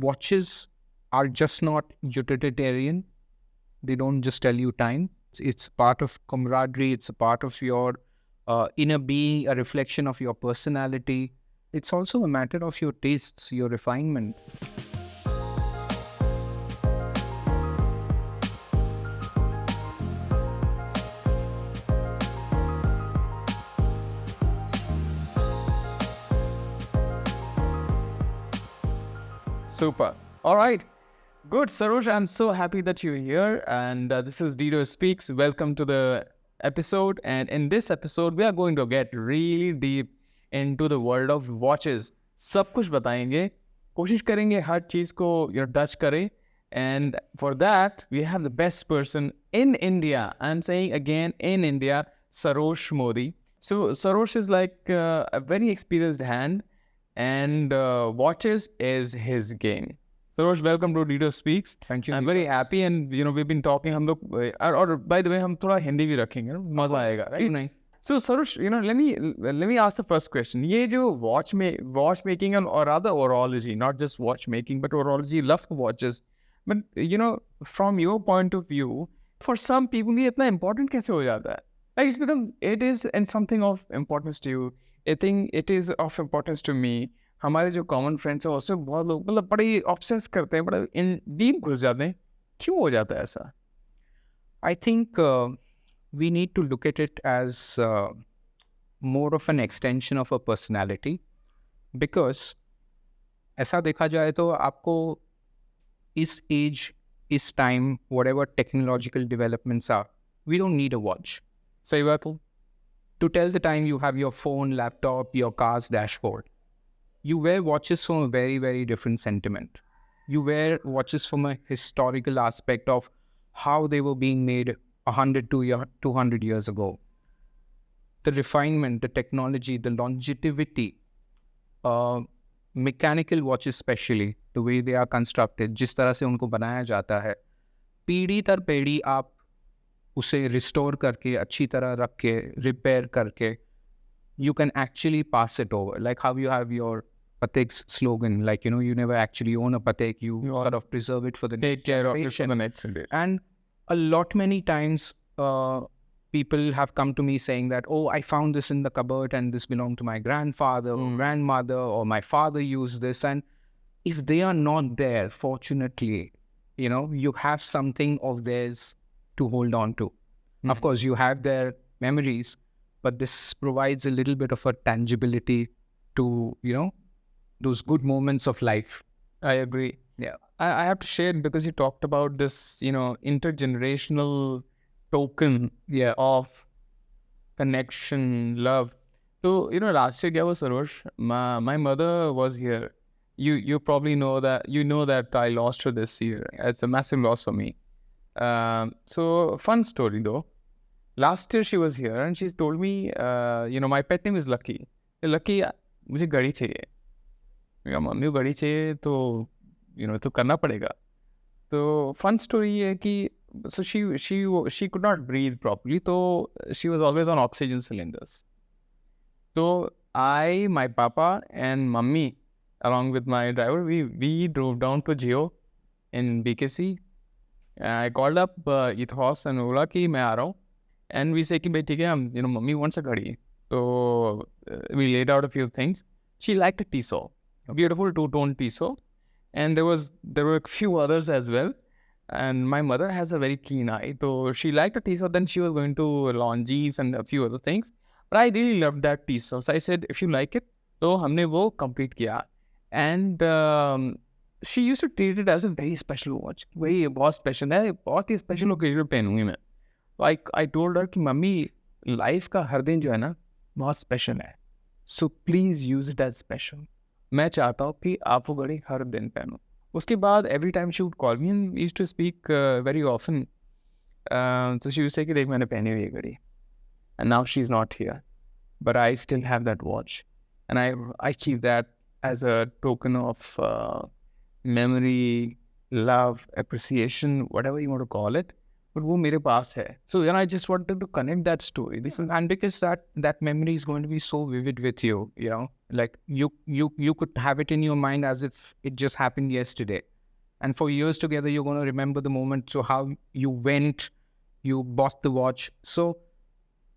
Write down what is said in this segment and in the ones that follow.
watches are just not utilitarian. They don't just tell you time. It's part of camaraderie. It's a part of your inner being, a reflection of your personality. It's also a matter of your tastes, your refinement. Super. All right. Good, Sarosh. I'm so happy that you're here. And this is Detospeaks. Welcome to the episode. And in this episode, we are going to get really deep into the world of watches. सब कुछ बताएंगे. कोशिश करेंगे हर चीज को touch करें. And for that, we have the best person in India. I'm saying again, in India, Sarosh Mody. So Sarosh is like a very experienced hand. And watches is his game. Sarosh, welcome to Detospeaks. Thank you. I'm very happy, and we've been talking. हम लोग और by the way, हम थोड़ा हिंदी भी रखेंगे, मजा आएगा, right? So Sarosh, let me ask the first question. ये जो watchmaking or rather horology, not just watchmaking, but horology, love watches. But from your point of view, for some people, ये इतना important कैसे हो जाता है? Like it's become, it is and something of importance to you. I think it is of importance to me. हमारे जो common friends हैं उससे बहुत लोग मतलब बड़े obsess करते हैं, बड़ा in deep घुस जाते हैं. क्यों हो जाता है ऐसा? I think we need to look at it as more of an extension of a personality, because ऐसा देखा जाए तो आपको इस age, इस time, whatever technological developments are, we don't need a watch. सही बात है. To tell the time, you have your phone, laptop, your car's dashboard. You wear watches from a very, very different sentiment. You wear watches from a historical aspect of how they were being made 100 to 200 years ago. The refinement, the technology, the longevity, mechanical watches especially, the way they are constructed, जिस तरह से उनको बनाया जाता है, पीढ़ी दर पीढ़ी आप उसे रिस्टोर करके अच्छी तरह रख के रिपेयर करके you can actually pass it over, like how you have your Patek's slogan, like you never actually own a Patek, you sort of preserve it for the Take next care of it for generation. the next generation. And a lot many times people have come to me saying that, oh, I found this in the cupboard and this belonged to my grandfather or grandmother, or my father used this. And if they are not there, fortunately, you have something of theirs to hold on to. Of course, you have their memories, but this provides a little bit of a tangibility to, those good moments of life. I agree. Yeah. I have to share it because you talked about this, intergenerational token of connection, love. So, last year, was Sarosh, my mother was here. You probably know that I lost her this year. It's a massive loss for me. So fun story though. Last year she was here and she told me, my pet name is Lucky. Lucky, मुझे घड़ी चाहिए. मेरा mummy को घड़ी चाहिए तो तो करना पड़ेगा. तो fun story है कि so she could not breathe properly, so she was always on oxygen cylinders. So I, my papa and mummy along with my driver, we drove down to Jio in BKC. I called up Ethos and Ola कि मैं आ रहा हूँ, and we say कि भाई ठीक है हम mummy wants a घड़ी. So we laid out a few things. She liked a Tissot, a beautiful two-tone Tissot, and there were a few others as well. And my mother has a very keen eye, so she liked a Tissot. Then she was going to Longines and a few other things, but I really loved that Tissot. So I said, if you like it, तो हमने वो complete किया. And she used to treat it as a very special watch. वही बहुत special है, बहुत ही special occasion पे पहनूंगी मैं. Like I told her कि मम्मी life का हर दिन जो है ना बहुत special है. So please use it as special. मैं चाहता हूँ कि आप वो घड़ी हर दिन पहनो. उसके बाद every time she would call me and we used to speak very often. So she would say कि देख मैंने पहनी हुई है घड़ी. And now she's not here. But I still have that watch. And I keep that as a token of memory, love, appreciation, whatever you want to call it. but वो मेरे पास है. So I just wanted to connect that story. This is, and because that memory is going to be so vivid with you, like you could have it in your mind as if it just happened yesterday, and for years together you're going to remember the moment. So how you went, you bought the watch. So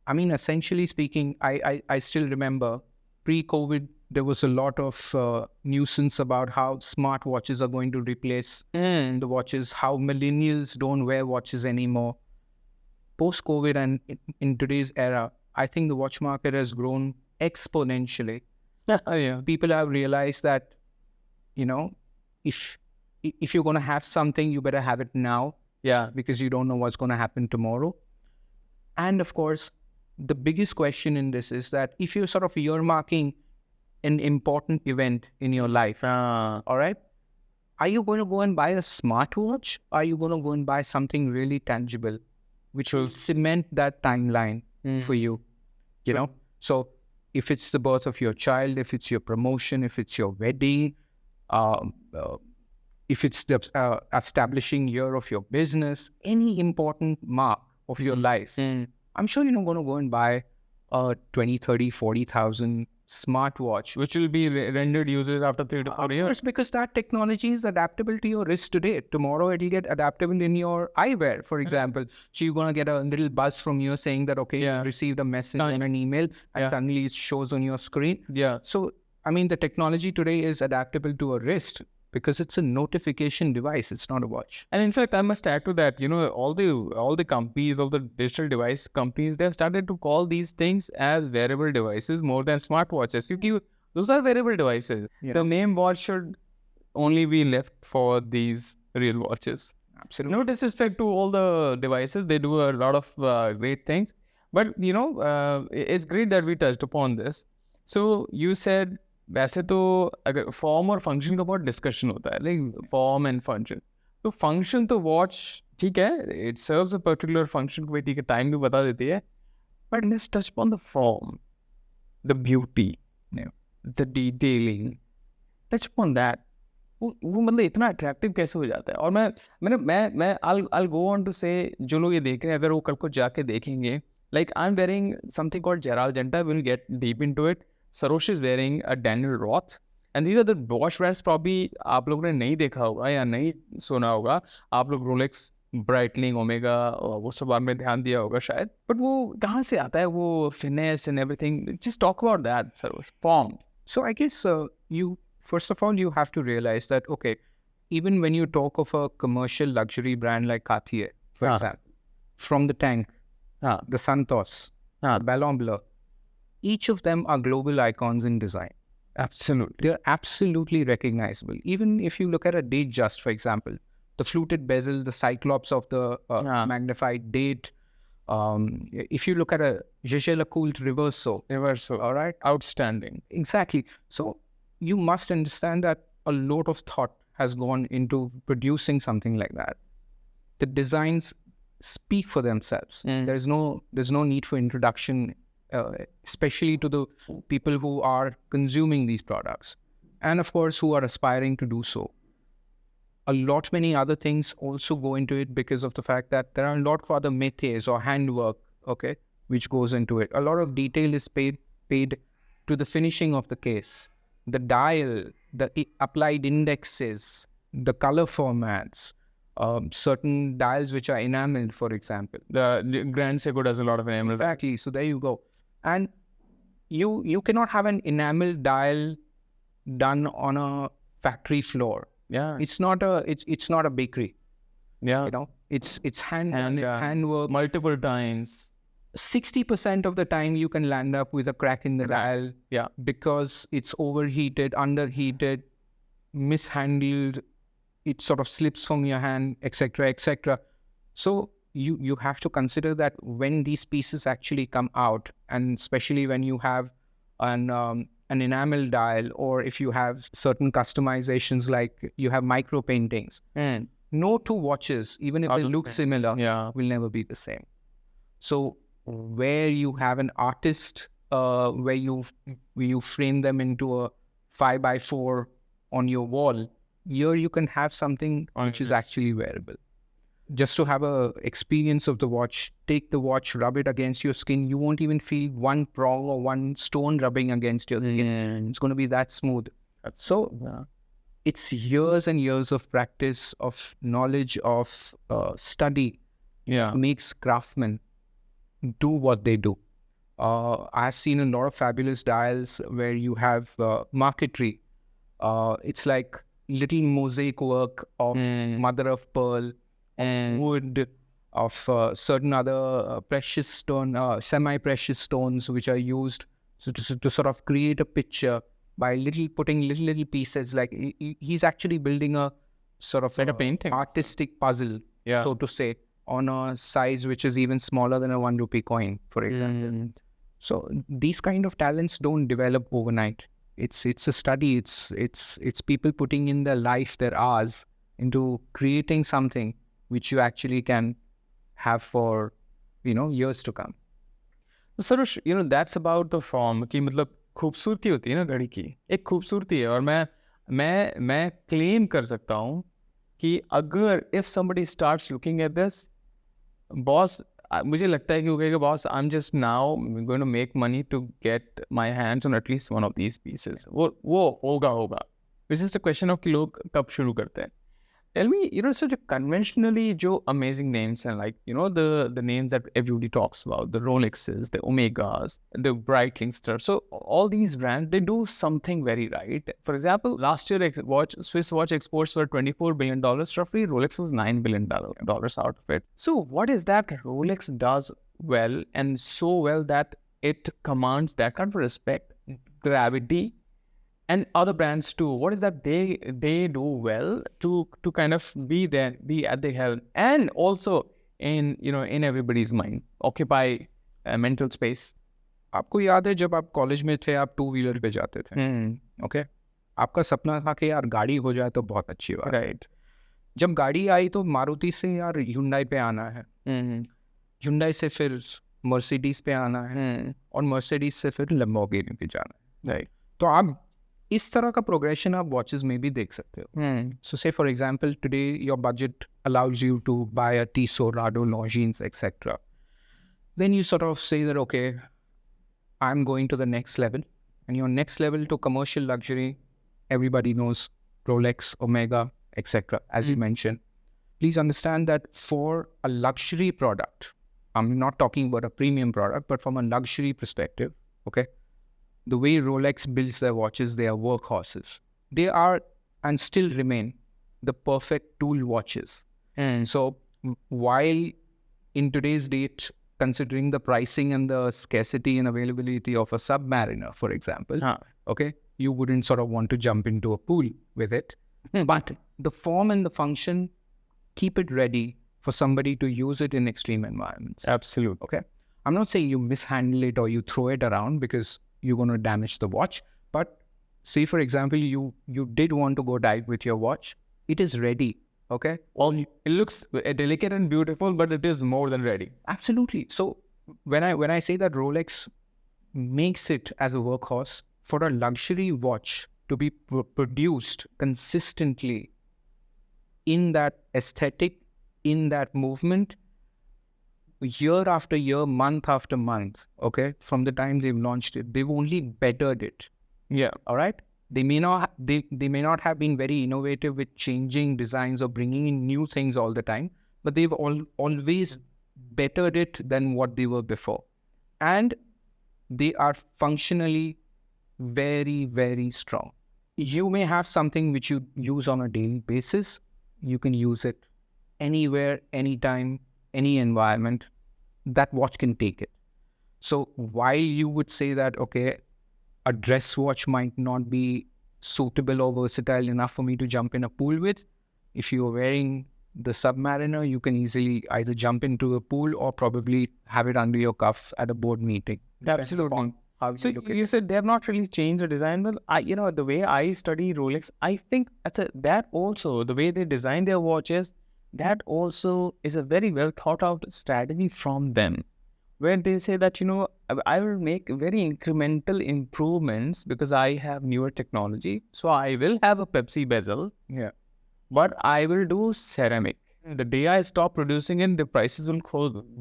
I mean, essentially speaking, I still remember pre-COVID there was a lot of nuisance about how smartwatches are going to replace the watches, how millennials don't wear watches anymore. Post-COVID and in today's era, I think the watch market has grown exponentially. yeah. People have realized that, if you're going to have something, you better have it now. Yeah. Because you don't know what's going to happen tomorrow. And of course, the biggest question in this is that if you're sort of earmarking an important event in your life, all right, are you going to go and buy a smartwatch? Are you going to go and buy something really tangible, which will cement that timeline for you? So if it's the birth of your child, if it's your promotion, if it's your wedding, if it's the establishing year of your business, any important mark of your life, I'm sure you're not going to go and buy a 20, 30, 40,000 smartwatch, which will be rendered useless after 3 to 4 years. Course, because that technology is adaptable to your wrist today. Tomorrow it'll get adaptable in your eyewear, for example. So you're going to get a little buzz from you saying that, okay, you received a message and an email, and suddenly it shows on your screen. Yeah. So, I mean, the technology today is adaptable to a wrist because it's a notification device. It's not a watch. And in fact, I must add to that, all the companies, all the digital device companies, they've started to call these things as wearable devices more than smartwatches. Those are wearable devices. The name watch should only be left for these real watches. Absolutely. No disrespect to all the devices. They do a lot of great things. But, it's great that we touched upon this. So you said, वैसे तो अगर form और function का बहुत discussion होता है, like form and function. तो function तो वॉच ठीक है, it serves a particular function को, ठीक है, टाइम भी बता देती है. But let's touch upon the form, the beauty, the detailing, touch upon that. वो मतलब इतना अट्रैक्टिव कैसे हो जाता है. और मैं I'll go on to say, जो लोग ये देख रहे हैं, अगर वो कल को जाके देखेंगे, like I am wearing something called Gerald Genta, will get deep into it. Sarosh is wearing a Daniel Roth, and these are the watch brands probably आप लोगों ने नहीं देखा होगा या नहीं सुना होगा. आप लोग Rolex, Breitling, Omega, वो सब बारे में ध्यान दिया होगा शायद. बट वो कहाँ से आता है वो finesse and everything? Just talk about that, Sarosh. Form. So I guess first of all, you have to realize that, okay, even when you talk of a commercial luxury brand like Cartier, for example, from the Tank, the Santos, Ballon Bleu, each of them are global icons in design. Absolutely. They're absolutely recognizable. Even if you look at a Datejust, for example, the fluted bezel, the cyclops of the magnified date. If you look at a Jaeger-LeCoultre Reverso, all right, outstanding. Exactly. So you must understand that a lot of thought has gone into producing something like that. The designs speak for themselves. There's no need for introduction. Especially to the people who are consuming these products, and of course who are aspiring to do so. A lot many other things also go into it because of the fact that there are a lot of other métiers or handwork, okay, which goes into it. A lot of detail is paid to the finishing of the case, the dial, the applied indexes, the color formats, certain dials which are enameled, for example. The Grand Seiko does a lot of enamel. Exactly. So there you go. And you cannot have an enamel dial done on a factory floor. Yeah. It's not a bakery. Yeah. It's handwork. Multiple times. 60% of the time you can land up with a crack in the dial. Yeah. Because it's overheated, underheated, mishandled, it sort of slips from your hand, etc., etc. So you have to consider that when these pieces actually come out, and especially when you have an enamel dial, or if you have certain customizations like you have micro paintings, no two watches, even if they look similar, will never be the same. So where you have an artist, where you frame them into a 5x4 on your wall, here you can have something which is actually wearable. just to have a experience of the watch, take the watch, rub it against your skin. You won't even feel one prong or one stone rubbing against your skin. It's going to be that smooth. It's years and years of practice, of knowledge, of study. Makes craftsmen do what they do. I've seen a lot of fabulous dials where you have marquetry. It's like little mosaic work of mother of pearl, wood, of certain other precious stone, semi-precious stones, which are used to sort of create a picture by putting little pieces. Like he's actually building a sort of like a painting, artistic puzzle, so to say, on a size which is even smaller than a 1 rupee coin, for example. So these kind of talents don't develop overnight. It's a study. It's people putting in their life, their hours into creating something which you actually can have for years to come. Sarosh, that's about the form. कि मतलब खूबसूरती होती है ना घड़ी की, एक खूबसूरती है. और मैं claim कर सकता हूँ कि अगर if somebody starts looking at this, boss, मुझे लगता है कि वो कहेगा boss, I'm just now going to make money to get my hands on at least one of these pieces. वो होगा. It's just a question of कि लोग कब शुरू करते हैं. Tell me, so the conventionally जो amazing names and like, the names that everybody talks about, the Rolexes, the Omegas, the Breitlings, so all these brands, they do something very right. For example, last year Swiss watch exports were $24 billion roughly. Rolex was $9 billion out of it. So what is that Rolex does well and so well that it commands that kind of respect, gravity, and other brands too? What is that they do well to kind of be there, be at the helm, and also in everybody's mind, occupy mental space? आपको याद है जब आप college में थे, आप 2 wheeler पे जाते थे, ओके, आपका सपना था कि यार गाड़ी हो जाए तो बहुत अच्छी बात, राइट. जब गाड़ी आई तो मारुति से यार ह्युंडई पे आना है, ह्युंडई से फिर मर्सिडीज पे आना है, और मर्सिडीज से फिर लैम्बोर्गिनी पे जाना है, राइट. तो आप इस तरह का प्रोग्रेशन आप वॉचेस में भी देख सकते हो. So say for example today your budget allows you to buy a Tissot, Rado, Longines, etcetera. Then you sort of say that okay, I am going to the next level, and your next level to commercial luxury, everybody knows Rolex, Omega, etc. as you mentioned. Please understand that for a luxury product, I'm not talking about a premium product, but from a luxury perspective, okay, the way Rolex builds their watches, they are workhorses. They are and still remain the perfect tool watches. And so while in today's date, considering the pricing and the scarcity and availability of a Submariner, for example, okay, you wouldn't sort of want to jump into a pool with it. But the form and the function, keep it ready for somebody to use it in extreme environments. Absolutely. Okay. I'm not saying you mishandle it or you throw it around because you're going to damage the watch. But say, for example, you did want to go dive with your watch. It is ready. Okay. Well, it looks delicate and beautiful, but it is more than ready. Absolutely. So when I say that Rolex makes it as a workhorse, for a luxury watch to be produced consistently in that aesthetic, in that movement, year after year, month after month, okay, from the time they've launched it, they've only bettered it. Yeah. All right. They may not have been very innovative with changing designs or bringing in new things all the time, but they've always bettered it than what they were before. And they are functionally very, very strong. You may have something which you use on a daily basis. You can use it anywhere, anytime, any environment. That watch can take it. So while you would say that, okay, a dress watch might not be suitable or versatile enough for me to jump in a pool with, if you're wearing the Submariner, you can easily either jump into a pool or probably have it under your cuffs at a board meeting. Absolutely. So you said they have not really changed the design. Well, the way I study Rolex, I think that also the way they design their watches, that also is a very well thought out strategy from them, where they say that, I will make very incremental improvements because I have newer technology. So I will have a Pepsi bezel, but I will do ceramic. The day I stop producing it, the prices will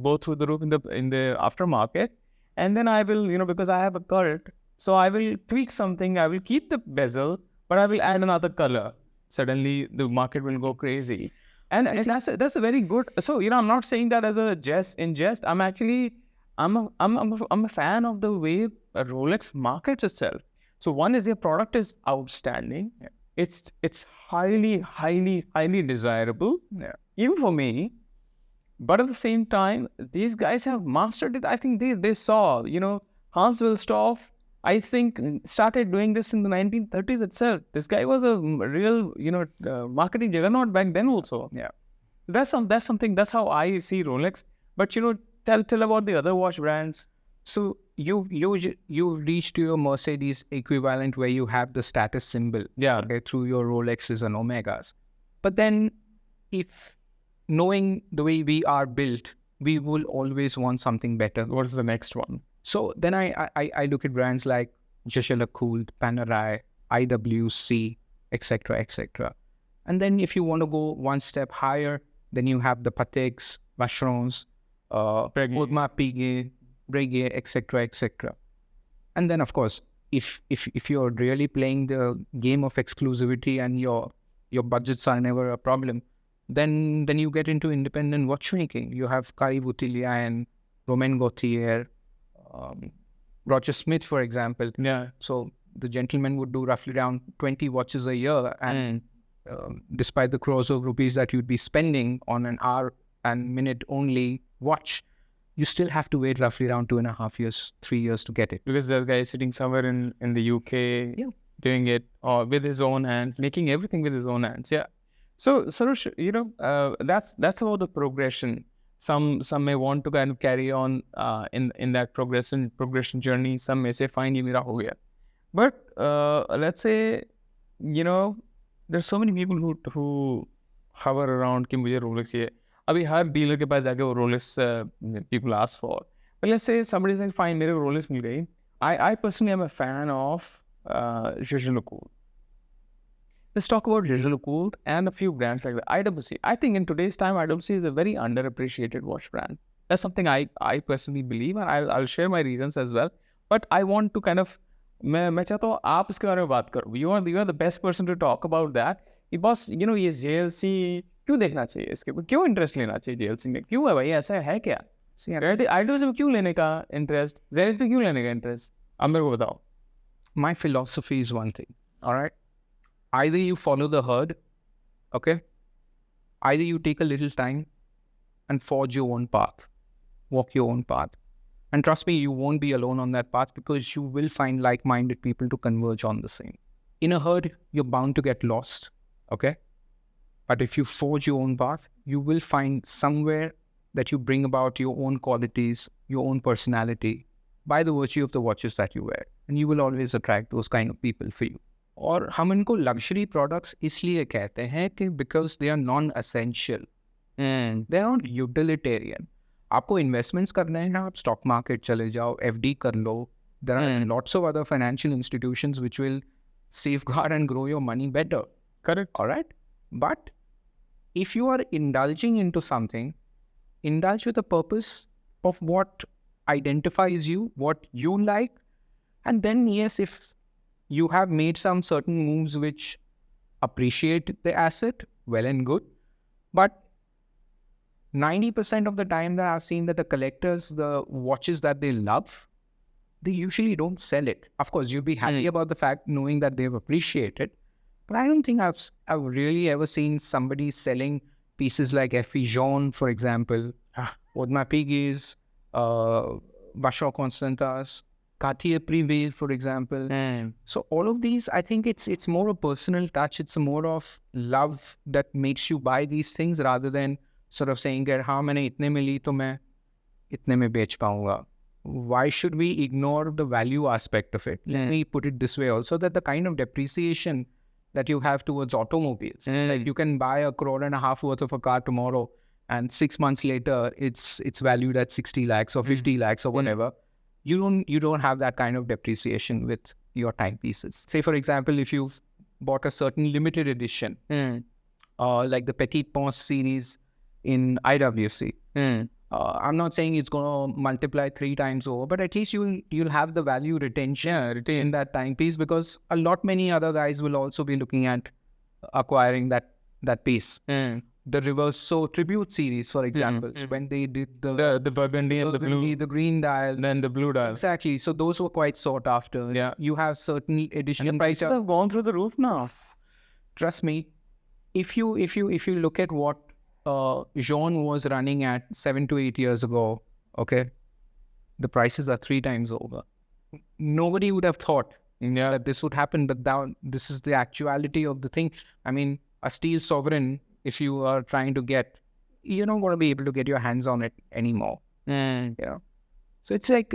go through the roof in the aftermarket. And then I will, because I have a cult, so I will tweak something. I will keep the bezel, but I will add another color. Suddenly, the market will go crazy. And that's a very good. So I'm not saying that as a jest. I'm actually I'm a fan of the way Rolex markets itself. So one is their product is outstanding. Yeah. It's highly desirable. Yeah. Even for me. But at the same time, these guys have mastered it. I think they saw, Hans Wilsdorf, I think, started doing this in the 1930s itself. This guy was a real, marketing juggernaut back then also. Yeah. That's something, that's how I see Rolex. But, tell about the other watch brands. So you've reached your Mercedes equivalent where you have the status symbol through your Rolexes and Omegas. But then if knowing the way we are built, we will always want something better. What's the next one? So then I look at brands like Jaeger-LeCoultre, Panerai, IWC, etc. And then if you want to go one step higher, then you have the Pateks, Vacherons, Audemars Piguet, Breguet, etc. And then of course, if you're really playing the game of exclusivity and your budgets are never a problem, then you get into independent watchmaking. You have Carré Boutillier, Romain Gaultier, Roger Smith, for example. Yeah. So the gentleman would do roughly around 20 watches a year, and despite the crores of rupees that you'd be spending on an hour and minute only watch, you still have to wait roughly around 2.5 years, 3 years to get it. Because the guy is sitting somewhere in the UK, doing it with his own hands, making everything with his own hands. Yeah. So Sarosh, that's about the progression. Some may want to kind of carry on in that progression journey. Some may say, fine, ye mera ho gaya. But let's say, there's so many people who hover around कि मुझे Rolex चाहिए. अभी हर dealer के पास जाके वो Rolex people ask for. But let's say somebody says, fine, मेरे को Rolex मिल गई. I personally am a fan of Jaeger-LeCoultre. Let's talk about Jaeger-LeCoultre and a few brands like that. IWC. I think in today's time, IWC is a very underappreciated watch brand. That's something I personally believe, and I'll share my reasons as well. But I want to kind of, मैं चाहता हूँ आप इसके बारे में बात करो. You are the best person to talk about that. ये बस ये JLC क्यों देखना चाहिए इसके ऊपर, क्यों इंटरेस्ट लेना चाहिए JLC में, क्यों है भाई, ऐसा है क्या? IWC में क्यों लेने का इंटरेस्ट, JLC में क्यों लेने का इंटरेस्ट, आप मेरे को बताओ. My philosophy is one thing. All right. Either you follow the herd, okay? Either you take a little time and forge your own path, walk your own path. And trust me, you won't be alone on that path because you will find like-minded people to converge on the same. In a herd, you're bound to get lost, okay? But if you forge your own path, you will find somewhere that you bring about your own qualities, your own personality by the virtue of the watches that you wear. And you will always attract those kind of people for you. और हम इनको luxury products इसलिए कहते हैं कि because they are non essential, they are not utilitarian. आपको investments करना है ना, आप स्टॉक मार्केट चले जाओ, FD कर लो. There are lots of other financial institutions which will safeguard and grow your money better. Correct. All right. But if you are indulging into something, indulge with a purpose of what identifies you, what you like. And then, yes, if you have made some certain moves which appreciate the asset, well and good. But 90% of the time that I've seen that the collectors, the watches that they love, they usually don't sell it. Of course, you'll be happy about the fact knowing that they've appreciated. But I don't think I've really ever seen somebody selling pieces like Effie Jaune, for example, Audemars Piguet, Vacheron Constantas, Cartier Privé, for example. So all of these, I think it's more a personal touch. It's more of love that makes you buy these things rather than sort of saying that हाँ मैंने इतने में ली तो मैं इतने में बेच पाऊंगा. Why should we ignore the value aspect of it? Let me put it this way also, that the kind of depreciation that you have towards automobiles, like you can buy 1.5 crore worth of a car tomorrow and 6 months later it's valued at 60 lakhs or 50 lakhs or whatever. You don't have that kind of depreciation with your timepieces. Say for example, if you've bought a certain limited edition, like the Petit Ponce series, in IWC. I'm not saying it's going to multiply 3 times over, but at least you'll have the value retention in that timepiece, because a lot many other guys will also be looking at acquiring that piece. The Reverso Tribute series, for example, when they did The burgundy and the blue, the green dial, then the blue dial. Exactly. So those were quite sought after. Yeah. You have certain editions. And the prices have gone through the roof now. Trust me, if you look at what Jean was running at 7 to 8 years ago, okay, the prices are 3 times over. Nobody would have thought that this would happen, but now this is the actuality of the thing. I mean, a steel sovereign, if you are trying to get, you're not going to be able to get your hands on it anymore. You know, so it's like,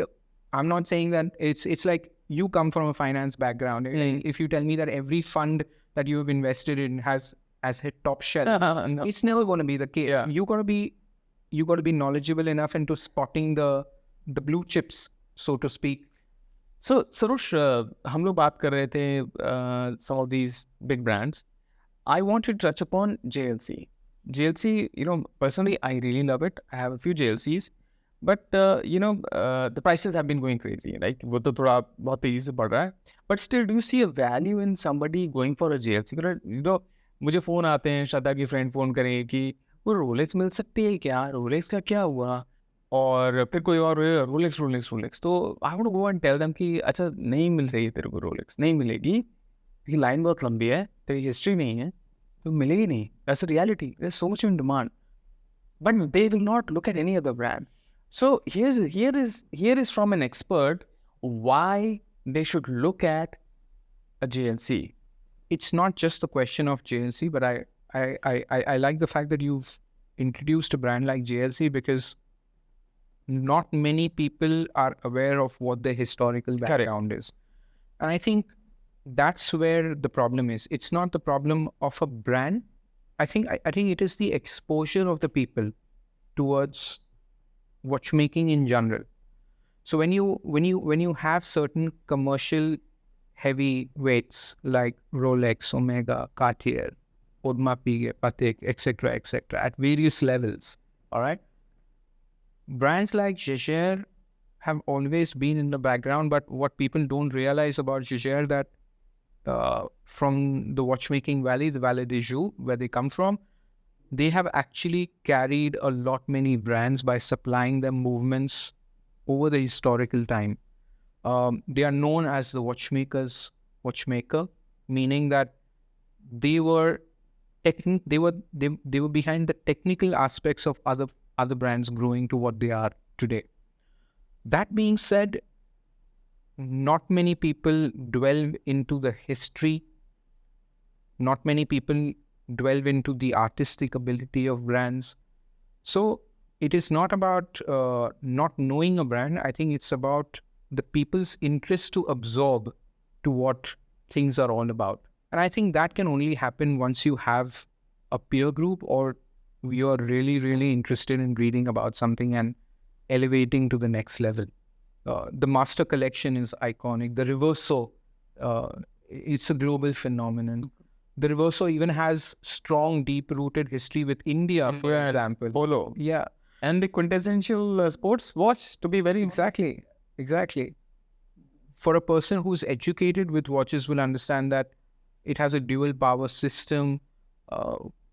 I'm not saying that it's like you come from a finance background. If you tell me that every fund that you have invested in has hit top shelf, no. It's never going to be the case. Yeah. You got to be knowledgeable enough into spotting the blue chips, so to speak. So Sarosh, हम लोग बात कर रहे थे some of these big brands. I want to touch upon JLC. JLC, you know, personally, I really love it. I have a few JLCs, but you know, the prices have been going crazy, right? वो तो थोड़ा बहुत तेजी से बढ़ रहा है. But still, do you see a value in somebody going for a JLC? You know, मुझे फ़ोन आते हैं, श्रद्धा की फ्रेंड फ़ोन करें कि वो रोलेक्स मिल सकती है क्या? रोलेक्स का क्या हुआ? और फिर कोई और रोलेक्स. तो I want to go and tell them कि अच्छा नहीं मिल रही है तेरे को रोलेक्स, नहीं मिलेगी क्योंकि लाइन बहुत लंबी है, तेरी हिस्ट्री नहीं है, तो मिलेगी नहीं. That's a reality. There is so much in demand, but they will not look at any other brand. So here is from an expert why they should look at a JLC. It's not just the question of JLC, but I like the fact that you've introduced a brand like JLC, because not many people are aware of what their historical background is. And I think that's where the problem is. It's not the problem of a brand. I think it is the exposure of the people towards watchmaking in general. So when you have certain commercial heavyweights like Rolex, Omega, Cartier, Audemars Piguet, Patek, etc., at various levels, all right? Brands like Jaeger have always been in the background, but what people don't realize about Jaeger that from the watchmaking valley, the Valley des Joux, where they come from, they have actually carried a lot many brands by supplying them movements over the historical time. They are known as the watchmaker, meaning that they were behind the technical aspects of other brands growing to what they are today. That being said, not many people delve into the history. Not many people delve into the artistic ability of brands. So it is not about not knowing a brand. I think it's about the people's interest to absorb to what things are all about. And I think that can only happen once you have a peer group, or you're really, really interested in reading about something and elevating to the next level. The Master Collection is iconic. The Reverso, it's a global phenomenon. The Reverso even has strong, deep-rooted history with India, for example. Polo. Yeah. And the quintessential sports watch, to be very... Exactly. For a person who's educated with watches will understand that it has a dual power system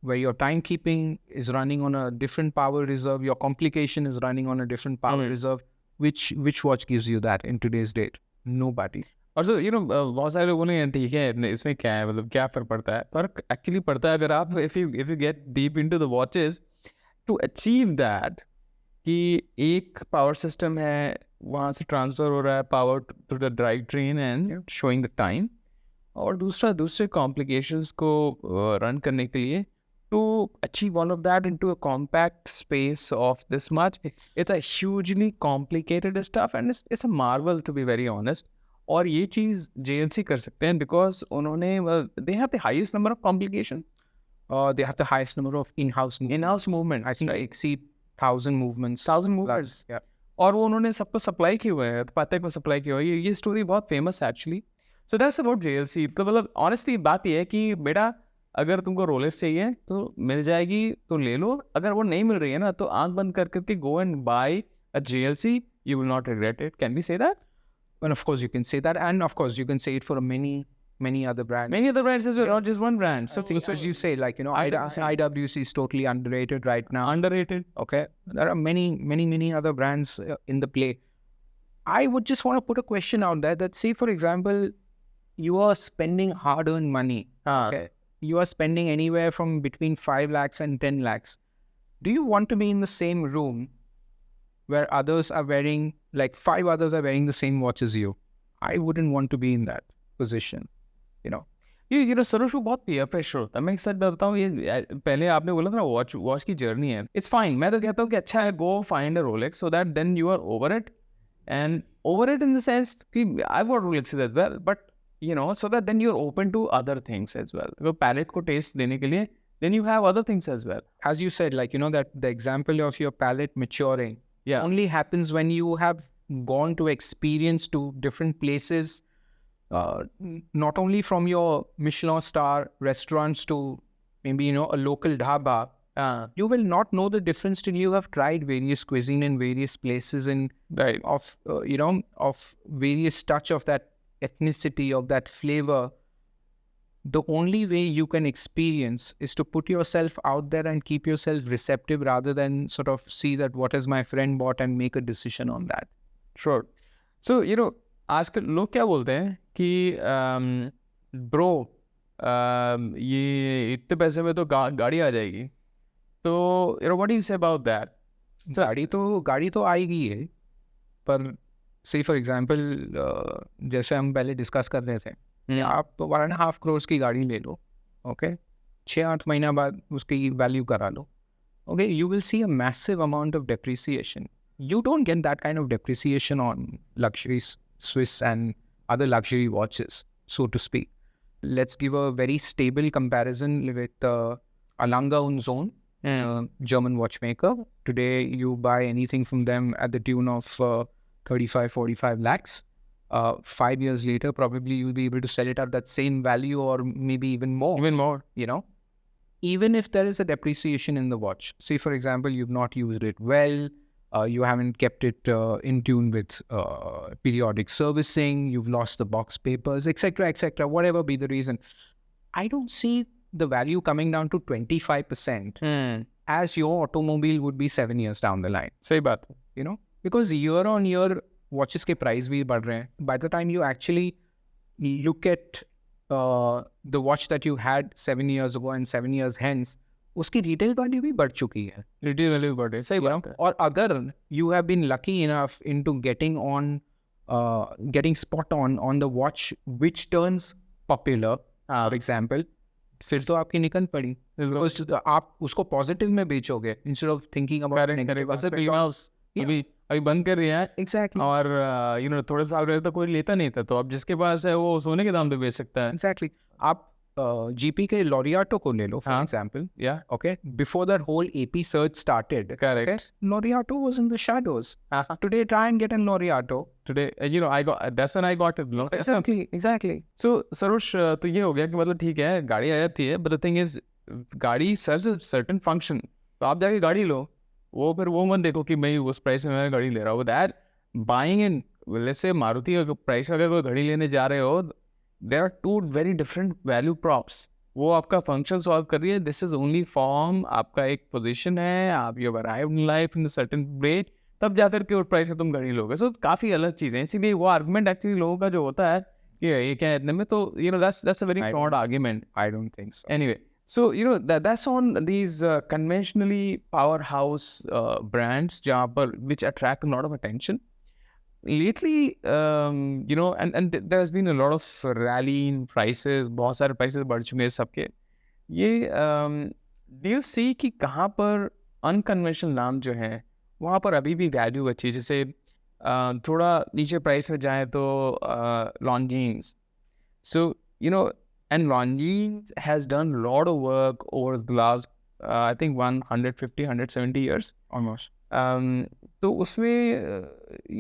where your timekeeping is running on a different power reserve, your complication is running on a different power reserve. Which watch gives you that in today's date? Nobody. Also, you know, बहुत सारे लोगों ने ठीक है इसमें क्या है, मतलब क्या फर्क पड़ता है? फर्क एक्चुअली पड़ता है अगर आप if you get deep into the watches, to achieve that कि एक पावर सिस्टम है, वहाँ से ट्रांसफर हो रहा है power to the drive train and showing the time, और दूसरे कॉम्प्लिकेशंस को रन करने के लिए to achieve all of that into a compact space of this much, it's a hugely complicated stuff, and it's a marvel, to be very honest. और ये चीज़ JLC कर सकते हैं because उन्होंने they have the highest number of complications. They have the highest number of in-house movements. I think exceed 1,000 movements. 1,000 movements. Yeah. और वो उन्होंने सबको सप्लाई किए हुए हैं, पातेक को सप्लाई किया हुआ है. ये स्टोरी बहुत फेमस है actually. So that's about JLC. तो मतलब ऑनेस्टली बात ये है कि बेटा अगर तुमको रोलेक्स चाहिए तो मिल जाएगी तो ले लो, अगर वो नहीं मिल रही है ना तो आंख बंद कर करके go and buy a JLC, you will not regret it. Can we say that? And of course you can say that, and of course you can say it for many other brands. Many other brands as well, not just one brand. So as you say, like, you know, 100%. IWC is totally underrated right now. Underrated. Okay, there are many other brands in the play. I would just want to put a question out there that, say for example, you are spending hard-earned money. Okay, you are spending anywhere from between 5 lakhs and 10 lakhs. Do you want to be in the same room where others are wearing, like 5 others are wearing the same watch as you? I wouldn't want to be in that position, you know. You know, Saroj को बहुत peer pressure होता है. मैं एक सच बताऊँ, ये पहले आपने बोला था ना वॉच की जर्नी है. It's fine. मैं तो कहता हूँ कि अच्छा है, go find a Rolex so that then you are over it. And over it in the sense कि I've got Rolexes as well, but you know, so that then you're open to other things as well. तो palette को taste देने के लिए, then you have other things as well. As you said, like, you know, that the example of your palate maturing only happens when you have gone to experience to different places, not only from your Michelin star restaurants to maybe, you know, a local dhaba. You will not know the difference till you have tried various cuisine in various places and of you know, of various touch of that ethnicity, of that flavor. The only way you can experience is to put yourself out there and keep yourself receptive rather than sort of see that what has my friend bought and make a decision on that. Sure. So, you know, आजकल लोग क्या बोलते हैं कि bro ये इतने पैसे में तो गाड़ी आ जाएगी, तो you know, what do you say about that? गाड़ी तो आएगी है, पर say for example जैसे हम पहले डिस्कस कर रहे थे, आप 1.5 crores की गाड़ी ले लो, ओके, 6-8 महीना बाद उसकी वैल्यू करा लो, okay, you will see a massive amount of depreciation. You don't get that kind of depreciation on luxury Swiss and other luxury watches, so to speak. Let's give a very stable comparison with Alanga und Sohn, German watchmaker. Today you buy anything from them at the tune of 35-45 lakhs. 5 years later, probably you'll be able to sell it at that same value or maybe even more, you know. Even if there is a depreciation in the watch, say for example, you've not used it well, you haven't kept it in tune with periodic servicing, you've lost the box papers, etc., whatever be the reason, I don't see the value coming down to 25% as your automobile would be 7 years down the line. सही बात है. You know, because year on year watches के price भी बढ़ रहे हैं. By the time you actually look at the watch that you had 7 years ago and 7 years hence, उसकी retail value भी बढ़ चुकी है. Retail value बढ़ रही है, सही बात है. और अगर you have been lucky enough into getting spot on the watch which turns popular, for example, फिर तो आपकी निकल पड़ी. आप उसको पॉजिटिव में बेचोगे instead of thinking about negative. अभी बंद कर दिया है. Exactly. और यू नो थोड़े साल पहले तो कोई लेता नहीं था, तो अब जिसके पास है वो सोने के दाम पे बेच सकता है. Exactly. आप GP के Laureato को ले लो for example. Yeah. Okay. Before that whole AP surge started, correct. Okay, Laureato was in the shadows. Today, try and get a Laureato. Today, you know, that's when I got it. No? Exactly. So, Sarosh, तो ये हो गया कि मतलब ठीक है गाड़ी आ जाती है, but the thing is, गाड़ी serves a certain function. तो आप जाके गाड़ी लो, वो फिर वो मत देखो कि मैं उस प्राइस में मैं गाड़ी ले रहा हूँ. That buying in, let's say Maruti का प्राइस का अगर कोई घड़ी लेने जा रहे हो, there are two very different value props. वो आपका फंक्शन सॉल्व कर रही है. This is only form. आपका एक पोजीशन है, आप you arrived in life in certain way, तब जाकर के उस प्राइस में तुम घड़ी लोगे. सो काफ़ी अलग चीज़ है. इसीलिए वो आर्गुमेंट एक्चुअली लोगों का जो होता है कि ये क्या है इतने में, तो you know that's a very fraud argument. I don't think so. Anyway, so you know that's on these conventionally powerhouse brands जहाँ पर which attract a lot of attention. Lately, you know, and there has been a lot of rally in prices. बहुत सारे prices बढ़ चुके हैं सबके. ये do you see कि कहाँ पर unconventional नाम जो हैं वहाँ पर अभी भी वैल्यू अच्छी है. जैसे थोड़ा नीचे प्राइस में जाए तो Longines. So you know, and Longines has done a lot of work over the last I think 150-170 years almost. तो उसमें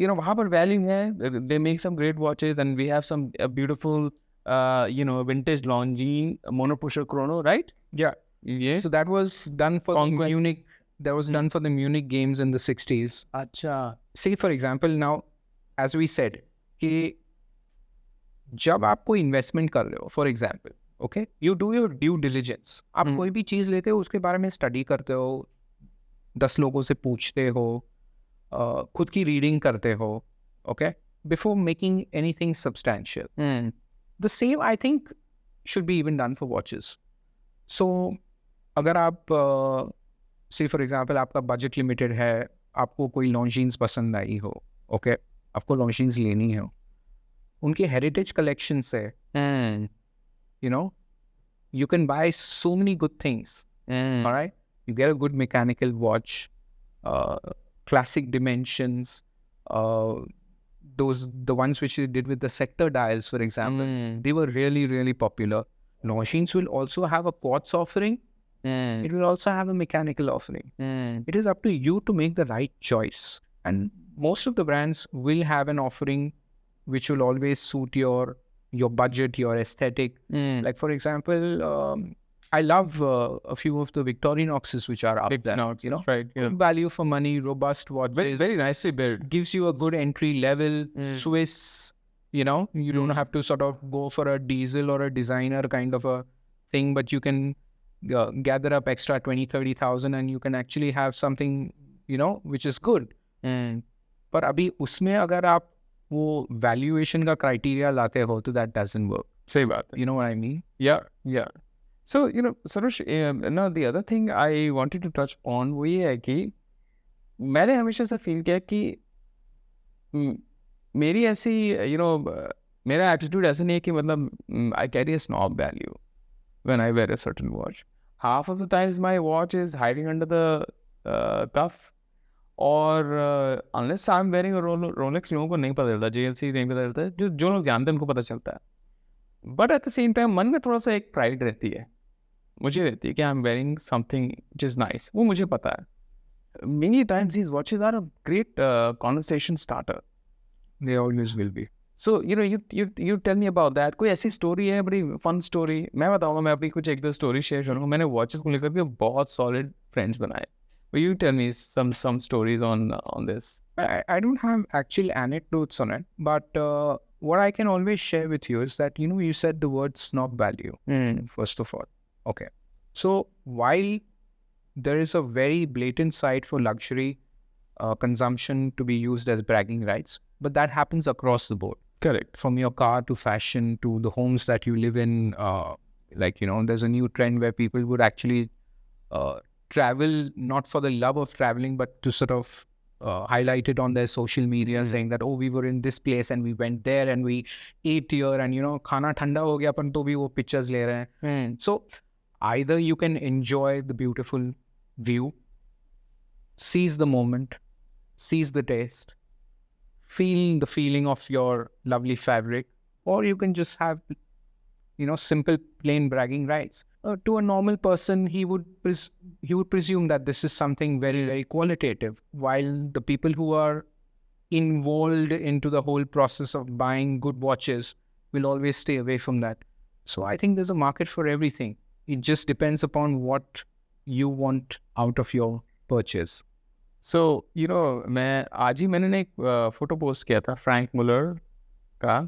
you know वहाँ पर वैल्यू है. They make some great watches and we have some beautiful vintage Longines monopusher chrono, right? Yeah. Yeah. So that was done for Conquest. the Munich. That was done for the Munich games in the 60s. Acha. Say for example, now, as we said, कि जब आप कोई investment कर रहे हो, for example, okay, you do your due diligence. आप कोई भी चीज़ लेते हो उसके बारे में स्टडी करते हो, 10 लोगों से पूछते हो, खुद की रीडिंग करते हो, okay, before making anything substantial. The same I think should be even done for watches. So अगर आप से फॉर एग्जाम्पल आपका बजट लिमिटेड है, आपको कोई लॉन्जीन्स पसंद आई हो, ओके, आपको लॉन्जीन्स लेनी हो, उनके हेरिटेज कलेक्शन से, you know, you can buy so many good things. All right, you get a good mechanical watch, classic dimensions, the ones which they did with the sector dials, for example, they were really, really popular. Longines will also have a quartz offering. It will also have a mechanical offering. It is up to you to make the right choice. And most of the brands will have an offering which will always suit your budget, your aesthetic. Like for example, I love a few of the Victorinoxes which are up there. You know, right? Yeah. Good value for money, robust watches. Very, very nicely built. Gives you a good entry level. Swiss. You know, you don't have to sort of go for a diesel or a designer kind of a thing, but you can gather up extra 20,000-30,000 and you can actually have something, you know, which is good. पर अभी उसमें अगर आप वो valuation का criteria लाते हो तो that doesn't work. सही बात है. You know what I mean? Yeah. So, Sarosh, now the other thing I wanted to touch on वो ये है कि मैंने हमेशा से फील किया कि मेरी ऐसी मेरा एटीट्यूड ऐसा नहीं है कि मतलब I carry a snob value when I wear a certain watch. Half of the times my watch is hiding under the cuff. और unless I am wearing Rolex, लोगों को नहीं पता चलता, JLC नहीं पता चलता, जो लोग जानते हैं उनको पता चलता है. But at the same time मन में थोड़ा सा एक प्राइड रहती है, मुझे रहती है कि I am wearing something which is nice. वो मुझे पता है. Many times these watches are a great conversation starter. They always will be. So you tell me about that. कोई ऐसी स्टोरी है, बड़ी फन स्टोरी? मैं बताऊँगा, मैं अपनी कुछ एक दो स्टोरी शेयर करूँगा. मैंने वॉचेस को लेकर भी बहुत सॉलिड फ्रेंड्स बनाए. Will you tell me some stories on this? I don't have actual anecdotes on it, but what I can always share with you is that, you said the word snob value, first of all. Okay. So while there is a very blatant side for luxury consumption to be used as bragging rights, but that happens across the board. Correct. From your car to fashion to the homes that you live in. There's a new trend where people would actually travel not for the love of traveling, but to sort of highlight it on their social media, saying that, oh, we were in this place and we went there and we ate here and, खाना ठंडा हो गया पर तो भी वो pictures ले रहे हैं. So either you can enjoy the beautiful view, seize the moment, seize the taste, feel the feeling of your lovely fabric, or you can just have, simple plain bragging rights. To a normal person, he would presume that this is something very, very qualitative, while the people who are involved into the whole process of buying good watches will always stay away from that. So I think there's a market for everything. It just depends upon what you want out of your purchase. So, मैं आज ही मैंने एक photo post किया था Frank मुलर का.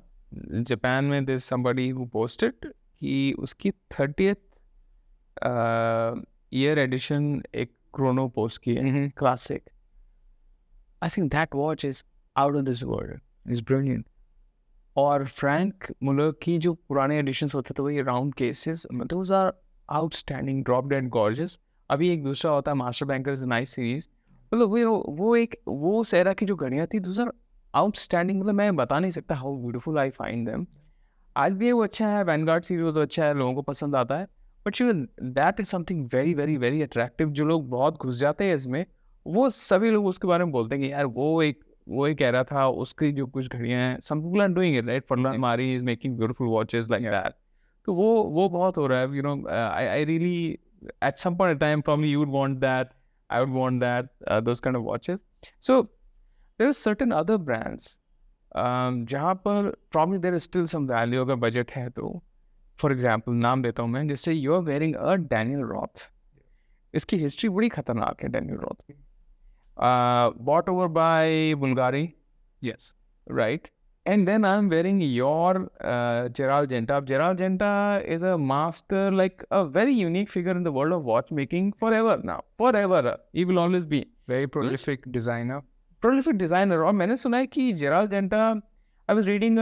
Japan में there's somebody who posted कि उसकी 30th ईयर एडिशन एक क्रोनो पोस्ट की है, classic. I think that watch is out of this world, is brilliant. और फ्रैंक मुलर की जो पुराने एडिशंस होते थे, वही round cases, those are outstanding, drop dead gorgeous. अभी एक दूसरा होता है master banker, is a nice series. मतलब वो सेरा की जो घड़ियाँ थी, दोज आर आउटस्टैंडिंग. मतलब मैं बता नहीं सकता how beautiful I find them. आज भी वो अच्छा है, वैनगार्ड सीरीज तो अच्छा है, लोगों को पसंद आता है. But that is something very very very attractive. जो लोग बहुत घुस जाते हैं इसमें, वो सभी लोग उसके बारे में बोलते हैं कि यार वो एक कह रहा था, उसकी जो कुछ घड़ियाँ हैं, some people are doing it, right? Furlan Marri is making beautiful watches like that. तो वो बहुत हो रहा है. I really at some point time probably you would want that, I would want that, those kind of watches. So there are certain other brands जहाँ पर probably there is still some value अगर budget है तो for example नाम देता हूँ मैं, जैसे you are wearing a Daniel Roth. इसकी हिस्ट्री बड़ी खतरनाक है डैनियल रॉथ की. Bought over by Bulgari, Yes. right? And then I'm wearing your Gerald Genta. Gerald Genta is a master, like a very unique figure in the world of watchmaking forever now. Forever. He will always be. Very prolific designer. Prolific designer. और मैंने सुना है कि Gerald Genta, I was reading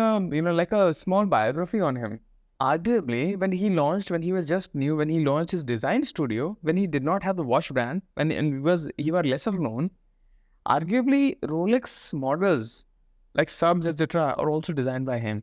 like a small biography on him. Arguably, when he was just new, when he launched his design studio, when he did not have the watch brand, and he was lesser known, arguably Rolex models like subs, etc., are also designed by him.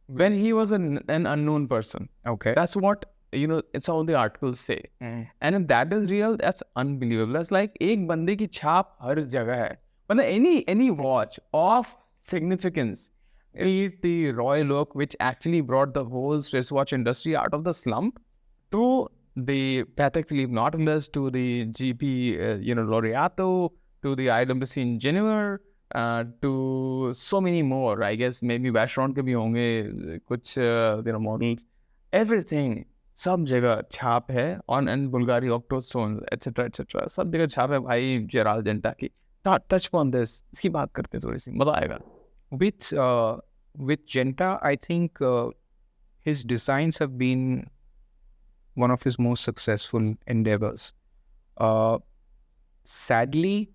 When he was an unknown person. Okay. That's what, it's all the articles say. And if that is real, that's unbelievable. That's like एक बंदे की छाप हर जगह है. मतलब any watch of significance, be it the Royal Oak, which actually brought the whole Swiss watch industry out of the slump, to the Patek Philippe Nautilus, to the GP, Laureato, to the IWC in Geneva, to so many more. I guess maybe Vacheron के भी होंगे कुछ models. Everything, सब जगह छाप है. And Bulgari Octostone, etc. सब जगह छाप है भाई जेराल्ड जेंटा की. Touch upon this. इसकी बात करते हैं थोड़ी सी, मजा आएगा. With Genta, I think his designs have been one of his most successful endeavors. Sadly,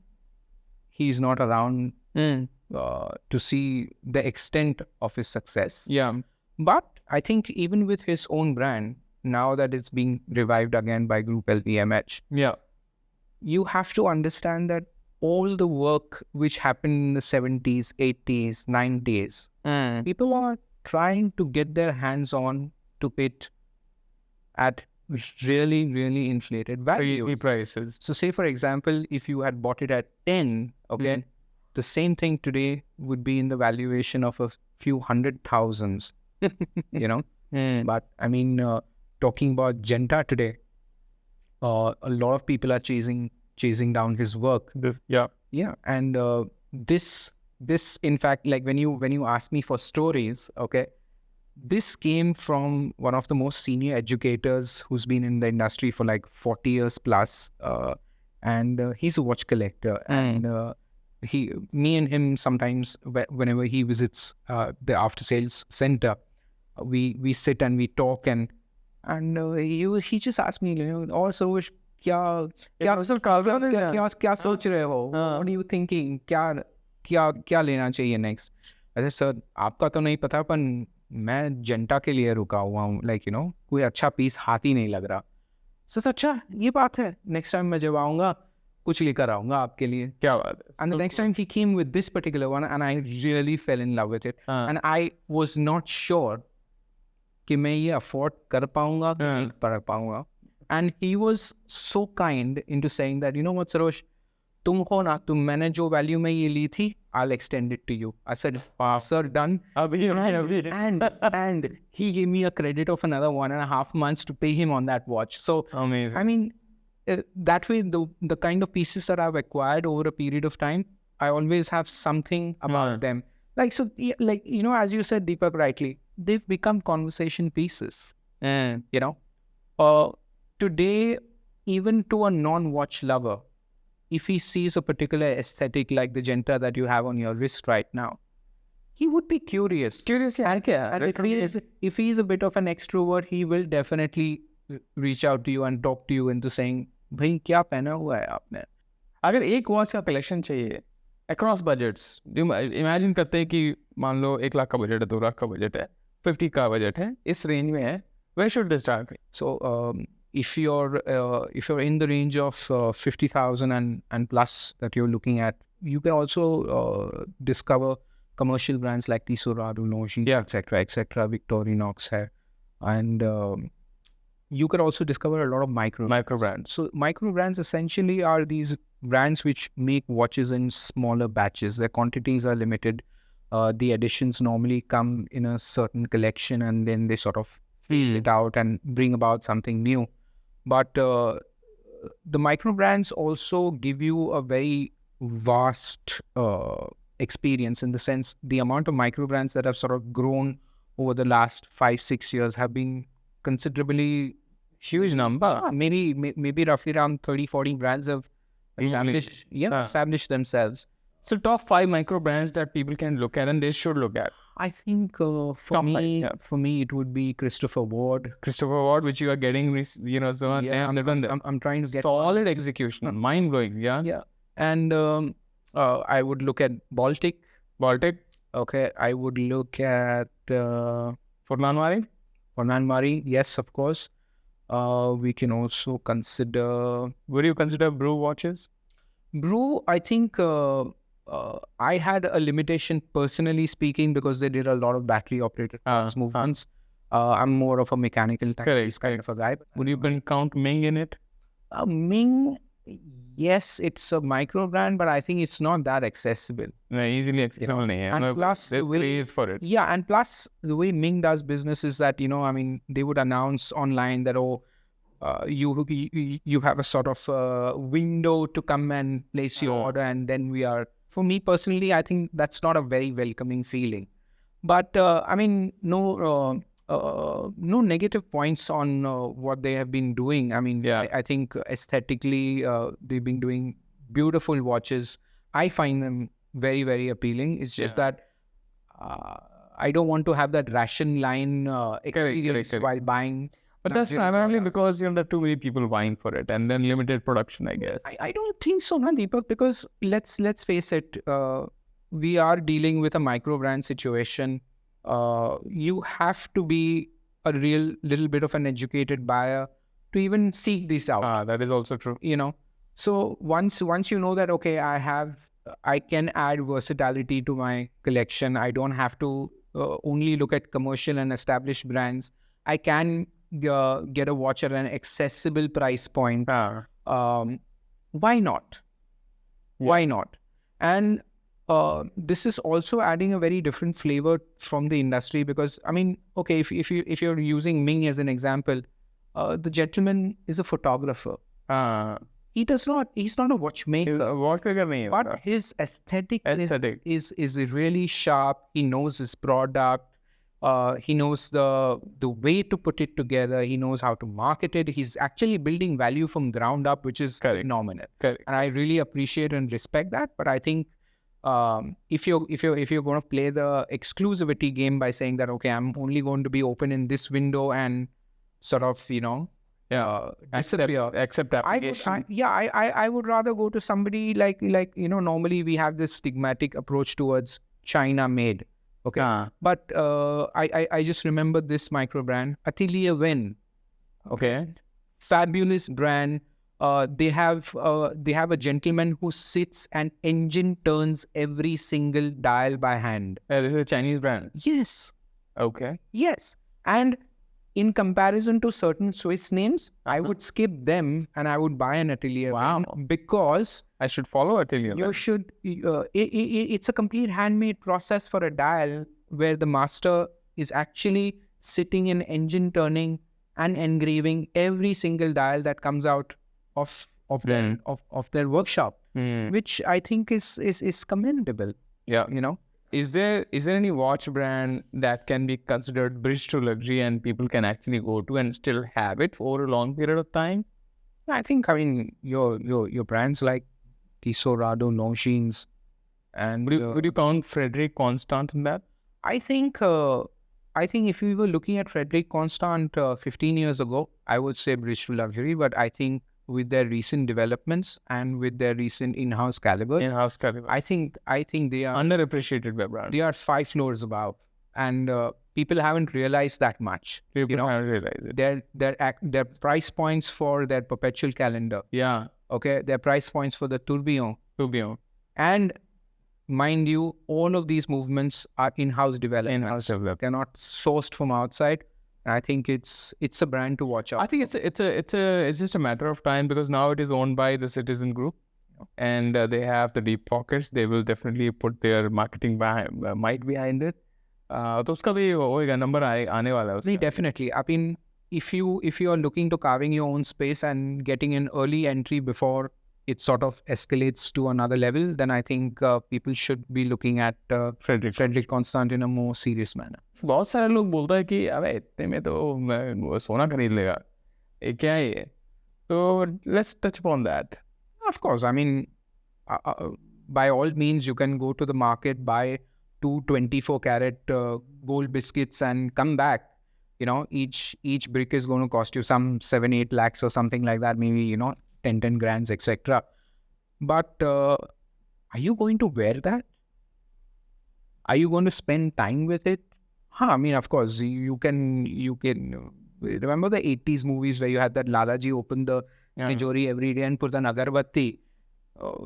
he's not around to see the extent of his success. Yeah. But I think even with his own brand, now that it's being revived again by Group LVMH, yeah, you have to understand that all the work which happened in the 70s, 80s, 90s, people are trying to get their hands on to it at really, really inflated value. Prices. So say, for example, if you had bought it at 10, okay, the same thing today would be in the valuation of a few hundred thousands, But I mean, talking about Genta today, a lot of people are chasing down his work. Yeah. And this in fact, like when you ask me for stories, okay, this came from one of the most senior educators who's been in the industry for like 40 years plus, and he's a watch collector. And me and him sometimes, whenever he visits the after sales center, we sit and we talk, and he just asked me, oh Sarosh, क्या सोच रहे हो? What are you thinking? क्या लेना चाहिए next? ऐसे sir आपका तो नहीं पता, पर मैं जेंटा के लिए रुका हुआ हूँ, कोई अच्छा पीस हाथ ही नहीं लग रहा. सर अच्छा ये बात है, नेक्स्ट टाइम मैं जब आऊँगा कुछ लेकर आऊँगा आपके लिए. क्या बात है. And the next time he came with this particular one, and I really fell in love with it. And I was not sure कि मैं ये afford कर पाऊँगा कि नहीं कर पाऊँगा. And he was so kind into saying that, you know what, Sarosh, तुम हो ना, मैंने जो value में ये ली थी, I'll extend it to you. I said, sir, done. And he gave me a credit of another 1.5 months to pay him on that watch. So, amazing. I mean, that way, the kind of pieces that I've acquired over a period of time, I always have something about them. As you said, Deepak, rightly, they've become conversation pieces. Today, even to a non-watch lover, if he sees a particular aesthetic like the Genta that you have on your wrist right now, he would be curious. And if he is a bit of an extrovert, he will definitely reach out to you and talk to you into saying, भाई क्या पहना हुआ है आपने? अगर एक watch का collection चाहिए across budgets, इमेजिन करते हैं कि मान लो 1 लाख का बजट है, 2 लाख का बजट है, 50 का बजट है, इस रेंज में है, where should they start? So if you're in the range of 50,000 and plus that you're looking at, you can also discover commercial brands like Tissot, Noshi, etc., Victorinox hai. And you can also discover a lot of micro brands. So micro brands essentially are these brands which make watches in smaller batches. Their quantities are limited. The editions normally come in a certain collection, and then they sort of phase it out and bring about something new. But the micro brands also give you a very vast experience, in the sense the amount of micro brands that have sort of grown over the last 5-6 years have been considerably huge number. Maybe roughly around 30-40 brands have established themselves. So top 5 micro brands that people can look at and they should look at. I think for me, it would be Christopher Ward, which you are getting, so on. Yeah, I'm trying to get solid execution, mind blowing. Yeah. And I would look at Baltic. Okay, I would look at Furlan Mari. Yes, of course. We can also consider. Would you consider Brew watches? Brew, I think I had a limitation, personally speaking, because they did a lot of battery operated movements. I'm more of a mechanical kind of a guy. Would you count Ming in it? Ming, yes, it's a micro brand, but I think it's not that accessible. No, easily accessible. And plus, there's craze for it. Yeah, and plus the way Ming does business is that, they would announce online that, you have a sort of window to come and place your order, and then we are. For me personally, I think that's not a very welcoming feeling. But no negative points on what they have been doing. I think aesthetically, they've been doing beautiful watches. I find them very, very appealing. It's just that I don't want to have that ration line experience while buying. But that's primarily because there are too many people vying for it, and then limited production, I guess. I don't think so, Deepak, because let's face it, we are dealing with a micro brand situation. You have to be a real little bit of an educated buyer to even seek this out. That is also true. So once you know that, okay, I can add versatility to my collection. I don't have to only look at commercial and established brands. I can get a watch at an accessible price point. Why not? Why not? And this is also adding a very different flavor from the industry, because okay, if you're using Ming as an example, the gentleman is a photographer. He's not a watchmaker. He's a watchmaker, but his aesthetic is really sharp. He knows his product. He knows the way to put it together. He knows how to market it. He's actually building value from ground up, which is phenomenal. And I really appreciate and respect that. But I think if you're going to play the exclusivity game by saying that, okay, I'm only going to be open in this window and sort of accept application. I would rather go to somebody like normally we have this stigmatic approach towards China made. Okay, but I just remember this micro brand, Atelier Wen. Okay, fabulous brand. They have a gentleman who sits and engine turns every single dial by hand. This is a Chinese brand. Yes. Okay. Yes, and in comparison to certain Swiss names, I would skip them and I would buy an Atelier. Wow. Because I should follow Atelier. You should. It's a complete handmade process for a dial where the master is actually sitting in engine turning and engraving every single dial that comes out of their workshop, which I think is commendable. Yeah. Is there any watch brand that can be considered bridge to luxury and people can actually go to and still have it for a long period of time? I think your brands like Tissot, Rado, Longines, and would you count Frederic Constant in that? I think if we were looking at Frederic Constant 15 years ago, I would say bridge to luxury. But I think with their recent developments and with their recent in-house calibers, I think they are underappreciated by brands. They are 5 floors above, and people haven't realized that much. People haven't realized it. Their price points for their perpetual calendar. Yeah. Okay. Their price points for the tourbillon. And mind you, all of these movements are in-house developed. They're not sourced from outside. And I think it's a brand to watch out. I think it's just a matter of time, because now it is owned by the Citizen Group, and they have the deep pockets. They will definitely put their marketing might behind it. तो उसका भी होएगा, number आने वाला है उसका. Definitely. I mean, if you are looking to carving your own space and getting an early entry before it sort of escalates to another level, then I think people should be looking at Frederick Constant in a more serious manner. बहुत सारे लोग बोलता है कि अबे इतने में तो मैं सोना खरीद लेगा, ये क्या है ये? So let's touch upon that. Of course, I mean, by all means, you can go to the market, buy 2 24-carat gold biscuits and come back. You know, each brick is going to cost you some 7-8 lakhs or something like that, maybe, you know, 10 grams, etc. But are you going to wear that? Are you going to spend time with it? I mean, of course, you can remember the 80s movies where you had that Lalaji open the Tijori every day and put an agarbatti.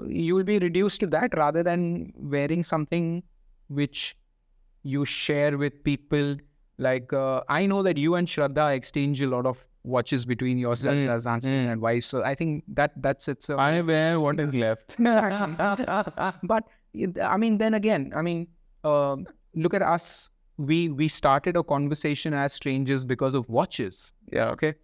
You will be reduced to that rather than wearing something which you share with people. Like, I know that you and Shraddha exchange a lot of watches between yourselves as husband and wife. So I think that's it. I wear what is left. But I mean, then again, I mean, look at us. We started a conversation as strangers because of watches. Yeah. Okay.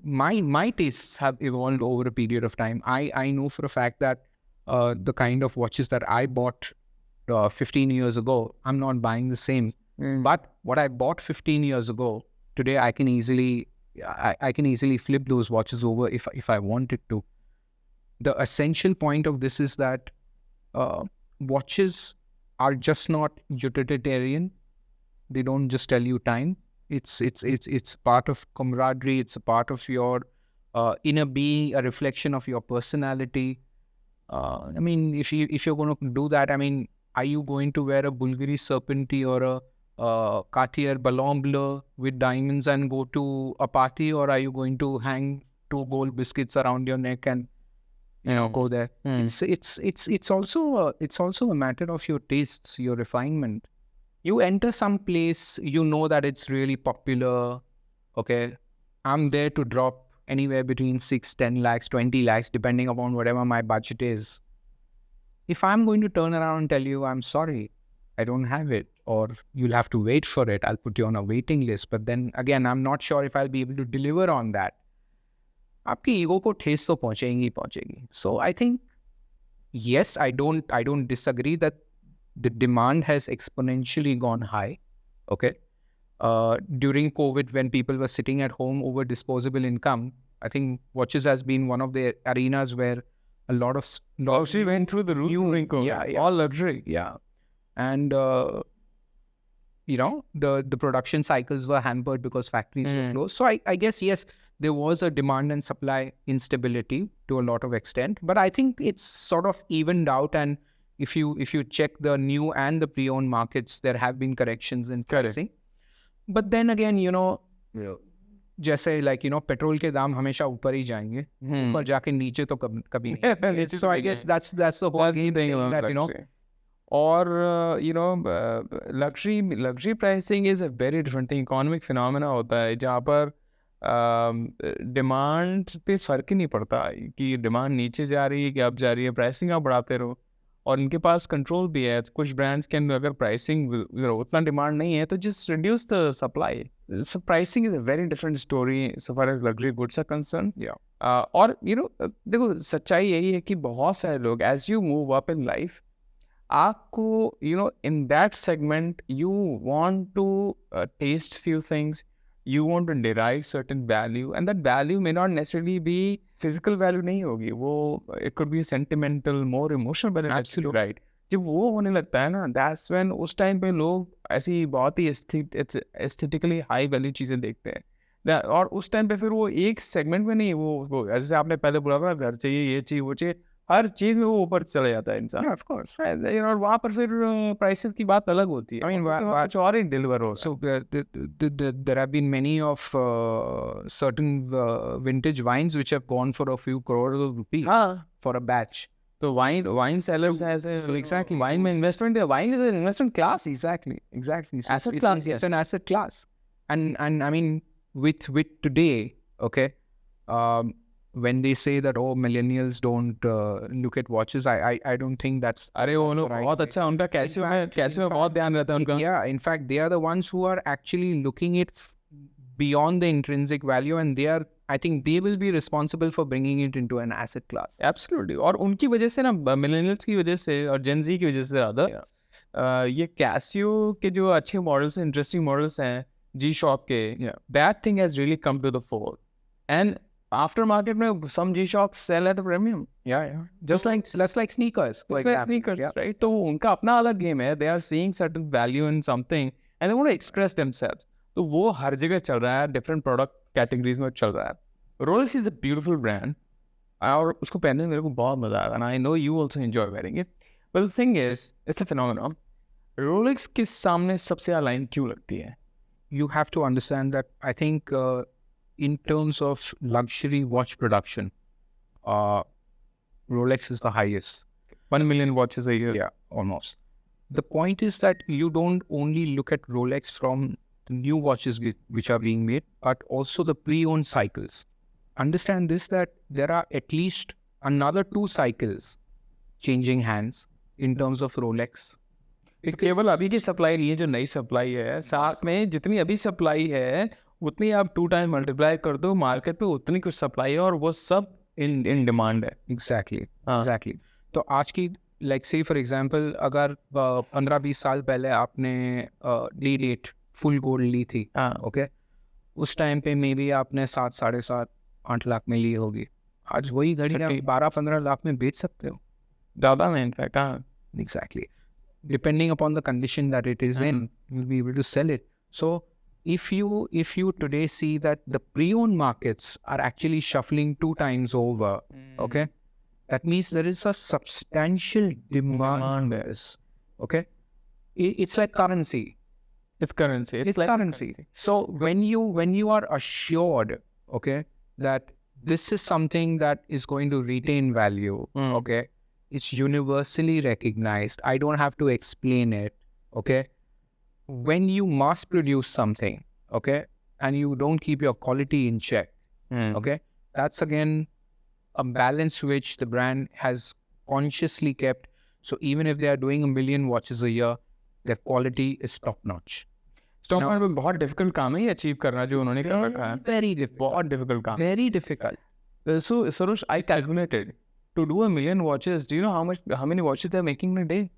My tastes have evolved over a period of time. I know for a fact that the kind of watches that I bought 15 years ago, I'm not buying the same. But what I bought 15 years ago, today I can easily flip those watches over if I wanted to. The essential point of this is that watches are just not utilitarian. They don't just tell you time. It's part of camaraderie. It's a part of your inner being, a reflection of your personality. I mean, if you're going to do that, I mean, are you going to wear a Bulgari Serpenti or a Cartier Ballon Bleu with diamonds and go to a party, or are you going to hang 2 gold biscuits around your neck and go there? It's also a matter of your tastes, your refinement. You enter some place, you know that it's really popular. Okay, I'm there to drop anywhere between 6, 10 lakhs, 20 lakhs, depending upon whatever my budget is. If I'm going to turn around and tell you, I'm sorry, I don't have it, or you'll have to wait for it, I'll put you on a waiting list. But then again, I'm not sure if I'll be able to deliver on that. आपकी ego को ठेस तो पहुंचेगी. So I think, yes, I don't disagree that the demand has exponentially gone high. Okay. During COVID, when people were sitting at home over disposable income, I think watches has been one of the arenas where a lot of she went through the roof during COVID. Yeah. All luxury. Yeah. And the production cycles were hampered because factories were closed. So I guess, yes, there was a demand and supply instability to a lot of extent, but I think it's sort of evened out. And if you check the new and the pre-owned markets, there have been corrections in pricing. But then again, जैसे like petrol के दाम हमेशा ऊपर ही जाएंगे, ऊपर जाके नीचे तो कभी नहीं. So I guess that's the whole game thing that और luxury pricing is a very different thing. Economic phenomena होता है जहाँ पर डिमांड पे फर्क ही नहीं पड़ता कि डिमांड नीचे जा रही है कि अब जा रही है, प्राइसिंग आप बढ़ाते रहो. और इनके पास कंट्रोल भी है. कुछ ब्रांड्स के अंदर अगर प्राइसिंग उतना डिमांड नहीं है तो just reduce the supply. So pricing is a very different story so far as luxury goods are concerned. और देखो सच्चाई यही है कि बहुत सारे लोग as you move up in life, आपको in that segment you want to taste few things, you want to derive certain value, and that value may not necessarily be physical value नहीं होगी, वो it could be sentimental, more emotional value. Absolutely right. जब वो होने लगता है ना, that's when उस टाइम पे लोग ऐसी बहुत ही एस्थेटिकली हाई वैल्यू चीज़ें देखते हैं. और उस टाइम पे फिर वो एक सेगमेंट में नहीं, वो जैसे आपने पहले बोला था, घर चाहिए, ये चाहिए, वो चाहिए, हर चीज में वो ऊपर चले जाता है इंसान. Of course. और वहाँ पर फिर प्राइसेस की बात अलग होती है. I mean, कुछ और ही डिलीवर हो. So there have been many of certain vintage wines which have gone for a few crores of rupees for a batch. So wine sellers has a exactly wine investment. Wine is an investment class. Exactly. Asset class. It's an asset class. And I mean, with today, okay, when they say that millennials don't look at watches, I don't think that's. अरे वो लोग बहुत अच्छा, उनका कैसे में बहुत ध्यान रहता है उनका. Yeah, in fact, they are the ones who are actually looking at beyond the intrinsic value, and they are I think they will be responsible for bringing it into an asset class. Absolutely. और उनकी वजह से ना millennials की वजह से और जेन जी की वजह से ज़्यादा ये कैसियो के जो अच्छे मॉडल्स हैं, इंटरेस्टिंग मॉडल्स हैं जी शॉक के, that thing has really come to the fore and after market में some G Shock sale at a premium. Just like sneakers, for Like example. sneakers, right? तो उनका अपना अलग game है. They are seeing certain value in something and they want to express themselves. तो वो हर जगह चल रहा है, different product categories में चल रहा है. Rolex is a beautiful brand और उसको पहनने में मेरे को बहुत मजा आया and I know you also enjoy wearing it. But the thing is, it's a phenomenon. Rolex के सामने सबसे अलाइन क्यों लगती है? You have to understand that I think in terms of luxury watch production, Rolex is the highest. 1 million watches a year. Yeah, almost. The point is that you don't only look at Rolex from the new watches which are being made, but also the pre-owned cycles. Understand this, that there are at least another 2 cycles changing hands in terms of Rolex. केवल अभी की supply नहीं है जो नई supply है, साथ में जितनी अभी सप्लाई है उतनी आप 2 टाइम मल्टीप्लाई कर दो, मार्केट पे उतनी कुछ सप्लाई है और वो सब इन डिमांड है. Exactly. तो आज की लाइक से फॉर एग्जांपल अगर 15-20 साल पहले आपने डी डेट फुल गोल्ड ली थी, ओके, उस टाइम पे मे बी आपने 7, 7.5, 8 लाख में ली होगी. आज वही घड़ी आप 12-15 लाख में बेच सकते हो. ज़्यादा में इनफैक्ट. हाँ, Exactly. Depending upon the condition that it is in, you'll be able to sell it. So if you today see that the pre-owned markets are actually shuffling 2 times over, okay, that means there is a substantial demand for this. Okay, it's like currency. It's currency. It's like currency. So when you are assured, okay, that this is something that is going to retain value, okay, it's universally recognized. I don't have to explain it, okay. When you mass produce something, okay, and you don't keep your quality in check, okay, that's again a balance which the brand has consciously kept. So even if they are doing 1 million watches a year, their quality is top notch. Stock market में बहुत difficult काम है ये achieve करना जो उन्होंने कर रखा है. Very difficult. बहुत डिफिकल्ट काम. Very difficult. So Sarosh, I calculated to do 1 million watches. Do you know how many watches they're making in a day?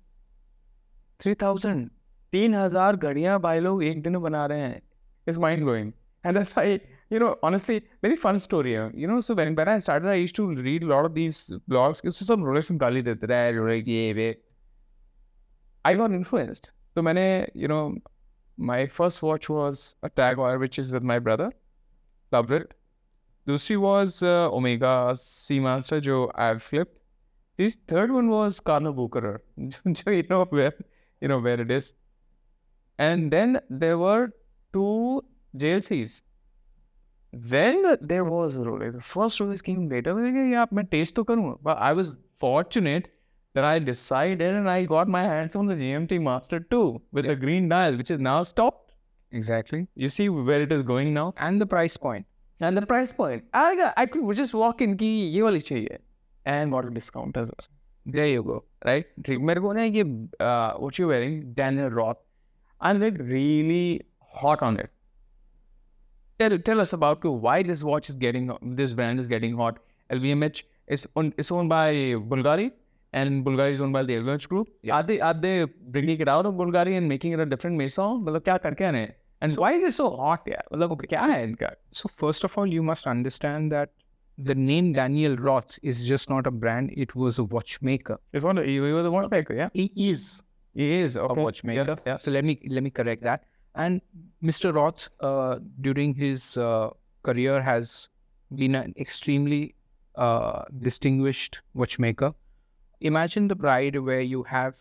3,000. 3,000 घड़ियाँ भाई लोग एक दिन में बना रहे हैं. It's mind blowing. And that's why, you know, honestly, very fun story. You know, so when I started, I used to read a lot of these blogs. उससे सब Rolex में गाली देते रहे, Rolex ये वे. I got influenced. तो मैंने, you know, my first watch was a Tag Heuer, which is with my brother. Loved it. दूसरी was Omega Seamaster जो I've flipped. This third one was Carlo Bucherer. जो you know where it is. And then there were 2 JLCs. Then there was a Rolex. The first Rolex came later. मैं taste तो करूँ. But I was fortunate that I decided and I got my hands on the GMT Master 2 with a green dial, which is now stopped. Exactly. You see where it is going now? And the price point. And the price point. I could just walk in कि ये वाली चाहिए. And got a discount as well. There you go. Right? ठीक मेरे को ना ये what you wearing, Daniel Roth. I'm like really hot on it. Tell us about why this watch is this brand is getting hot. LVMH is owned by Bulgari, and Bulgari is owned by the LVMH group. Yes. Are they bringing it out of Bulgari and making it a different maison? मतलब क्या करके आने? And why is it so hot? Yeah, मतलब क्या है इनका? So first of all, you must understand that the name Daniel Roth is just not a brand. It was a watchmaker. He was a watchmaker. Yeah, he is okay. A watchmaker. Yeah. So let me correct that. And Mr. Roth, during his career, has been an extremely distinguished watchmaker. Imagine the pride where you have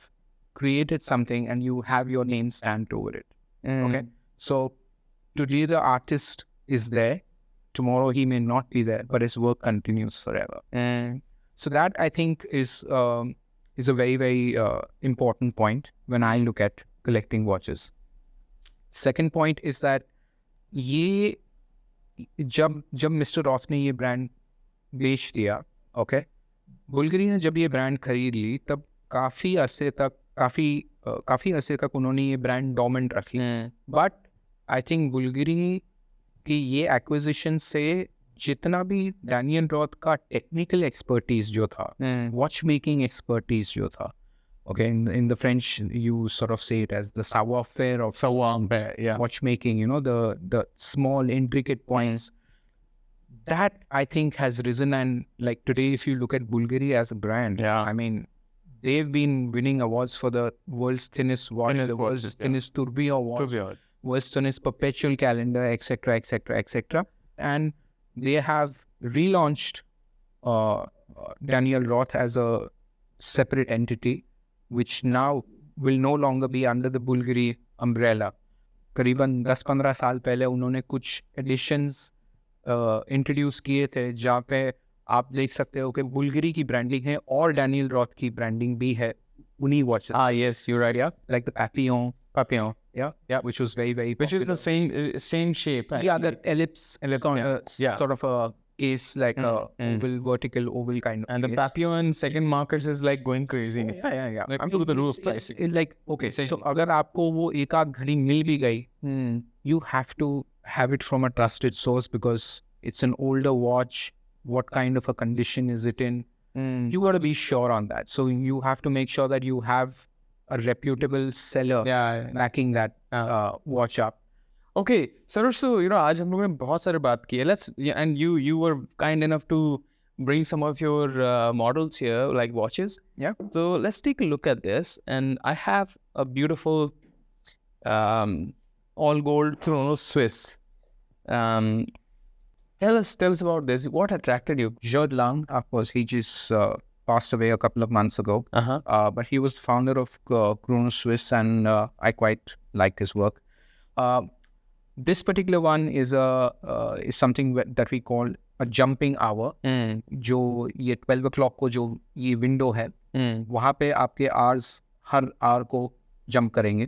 created something and you have your name stamped over it. Okay, so today the artist is there. Tomorrow he may not be there, but his work continues forever. So that I think is a very, very important point when I look at collecting watches. Second point is that ये जब mister रॉथ ने ये brand बेच दिया, okay, Bulgari ने जब ये brand खरीद ली तब काफ़ी अरसे तक उन्होंने ये ब्रांड डोमिनेट रखी. बट आई थिंक बुल्गारी की ये एक्विजिशन से जितना भी डैनियल रॉथ का टेक्निकल एक्सपर्टीज जो था, वॉच मेकिंग एक्सपर्टीज जो था, okay, in the French you sort of say it as the savoir-faire of watchmaking, you know, the small intricate points, that I think has risen. And like today, if you look at Bulgari as a brand, I mean, they've been winning awards for the world's thinnest watch, the world's thinnest tourbillon watch, world's thinnest perpetual calendar, etc., etc., etc. And they have relaunched Daniel Roth as a separate entity, which now will no longer be under the Bulgari umbrella. करीबन 10-15 साल पहले उन्होंने कुछ editions introduce किए थे जहाँ पे आप देख सकते हो कि बुल्गरी की ब्रांडिंग है और डैनियल रॉथ की ब्रांडिंग भी है उन्हीं watches. Yes, you're right. Yeah, like the Papillon, which was very very which popular. is the same shape actually. Yeah, that ellipse sort of a case, like a oval kind of. And the Papillon second markets is like going crazy. Yeah. Like through the roof pricing. Like okay, so अगर आपको वो एक आध घड़ी मिल भी गई, you have to have it from a trusted source because it's an older watch. What kind of a condition is it in? You got to be sure on that. So you have to make sure that you have a reputable seller backing that watch up. Okay, Sarosh, so आज हम लोगों ने बहुत सारे बात की है. And you were kind enough to bring some of your models here, like watches. Yeah. So let's take a look at this. And I have a beautiful all gold Chrono Swiss. Tell us about this. What attracted you? Jod Lang, of course, he just passed away a couple of months ago. But he was the founder of Chrono Swiss, and I quite liked his work. This particular one is something that we call a jumping hour. जो ये 12 o'clock को जो ये window है, वहाँ पे आपके hours हर hour को jump करेंगे.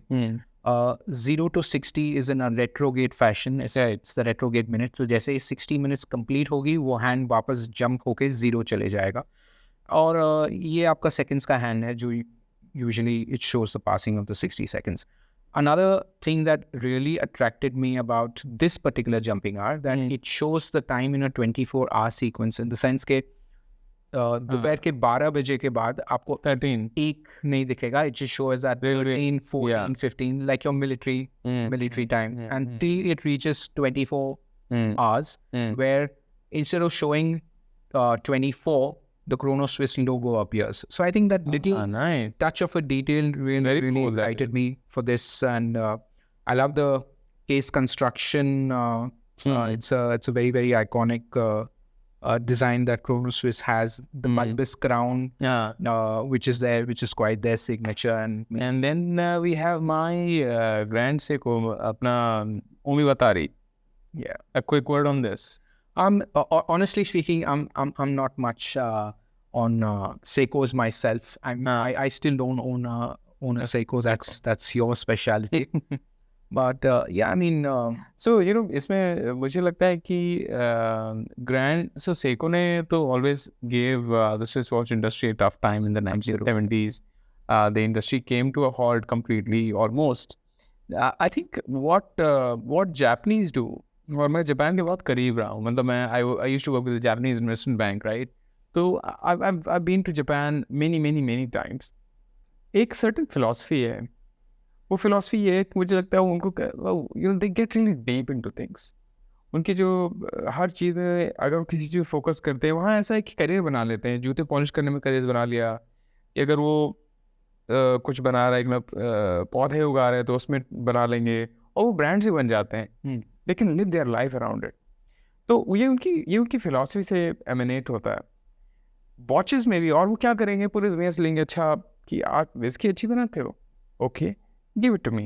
0 to 60 is in a retrograde fashion. It's the retrograde minute. So जैसे 60 minutes complete होगी, वो hand वापस jump होके 0 चले जाएगा. और ये आपका seconds का hand है जो usually it shows the passing of the 60 seconds. Another thing that really attracted me about this particular jumping hour, that it shows the time in a 24-hour sequence, in the sense के दोपहर के 12 बजे के बाद आपको 13 एक नहीं दिखेगा. It just shows that 13, 14, 15, like your military time, until it reaches 24 hours, where instead of showing 24, the Chrono Swiss logo appears. So I think that little touch of a detail really cool, excited me for this, and I love the case construction. It's a very very iconic design that Chrono Swiss has. The bulbous crown, which is quite their signature. And then we have my Grand Seiko, apna Omi Watari. Yeah, a quick word on this. Honestly speaking, I'm not much on Seikos myself. I still don't own a Seiko. That's your specialty. But yeah, I mean, so you know, इसमें मुझे लगता है कि Seiko ने तो always gave the Swiss watch industry a tough time in the 1970s. The industry came to a halt completely, almost. I think what Japanese do. और मैं Japan के बहुत करीब रहा हूँ. मतलब मैं I used to work with the Japanese investment bank, right? So I've been to Japan many times. एक certain philosophy है. वो philosophy ये है कि मुझे लगता है उनको you know, they get really deep into things. उनके जो हर चीज़ में अगर वो किसी चीज़ पे फोकस करते हैं, वहाँ ऐसा है कि करियर बना लेते हैं. जूते पॉलिश करने में करियर बना लिया, या अगर वो कुछ बना रहा है, मतलब पौधे उगा रहे हैं तो उसमें बना लेंगे, और वो ब्रांड्स ही बन जाते हैं. They can live their life around it. तो ये उनकी फिलॉसफी से एमिनेट होता है. वॉचेस में भी, और वो क्या करेंगे, पूरे दुनिया से लेंगे, अच्छा कि आप विस्की अच्छी बनाते हो, okay give it to me.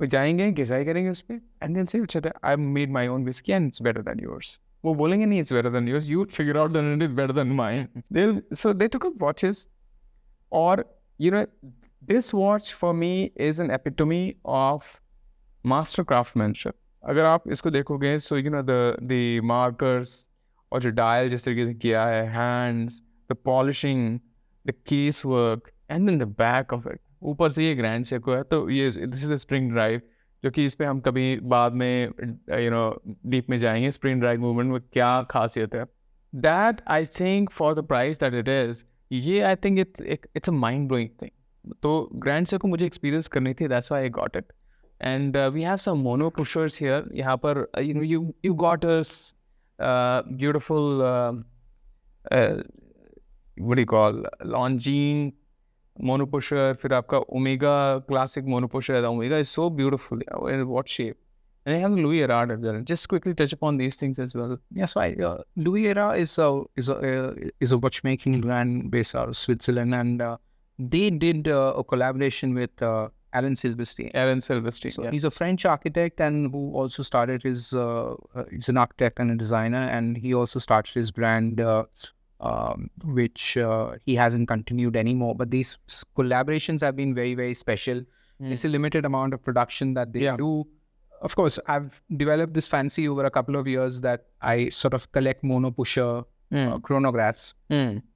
वो जाएंगे, घिसाई करेंगे उस पर, एंड देन से अच्छा I made my own whisky and it's better than yours. वो बोलेंगे नहीं it's better than yours, you figure out that it is better than mine. So they took up watches. और you know, this watch for me is an epitome of master craftsmanship. अगर आप इसको देखोगे, so you know the markers और जो dial जिस तरीके से किया है, hands, the polishing, the case work, and then the back of it. ऊपर से ये ग्रैंड सेको है, तो ये this is the spring drive. जो कि इस पे हम कभी बाद में डीप में जाएंगे. स्प्रिंग ड्रैग मूवमेंट में क्या खासियत है. That I think for the price that it is, ये I think it's a mind blowing thing. तो ग्रैंड से को मुझे एक्सपीरियंस करनी थी. That's why I got it. And we have some mono pushers here. यहाँ पर you got us beautiful what do you call Longines mono pusher. फिर आपका Omega classic mono pusher. The Omega is so beautiful. In what shape? And they have the Louis Erard as well. Just quickly touch upon these things as well. Yes, Louis Erard is a watchmaking brand based out of Switzerland, and they did a collaboration with Alan Silverstein. So he's a French architect and who also started his. He's an architect and a designer, and he also started his brand, which he hasn't continued anymore. But these collaborations have been very, very special. It's a limited amount of production that they do. Of course, I've developed this fancy over a couple of years that I sort of collect mono pusher chronographs.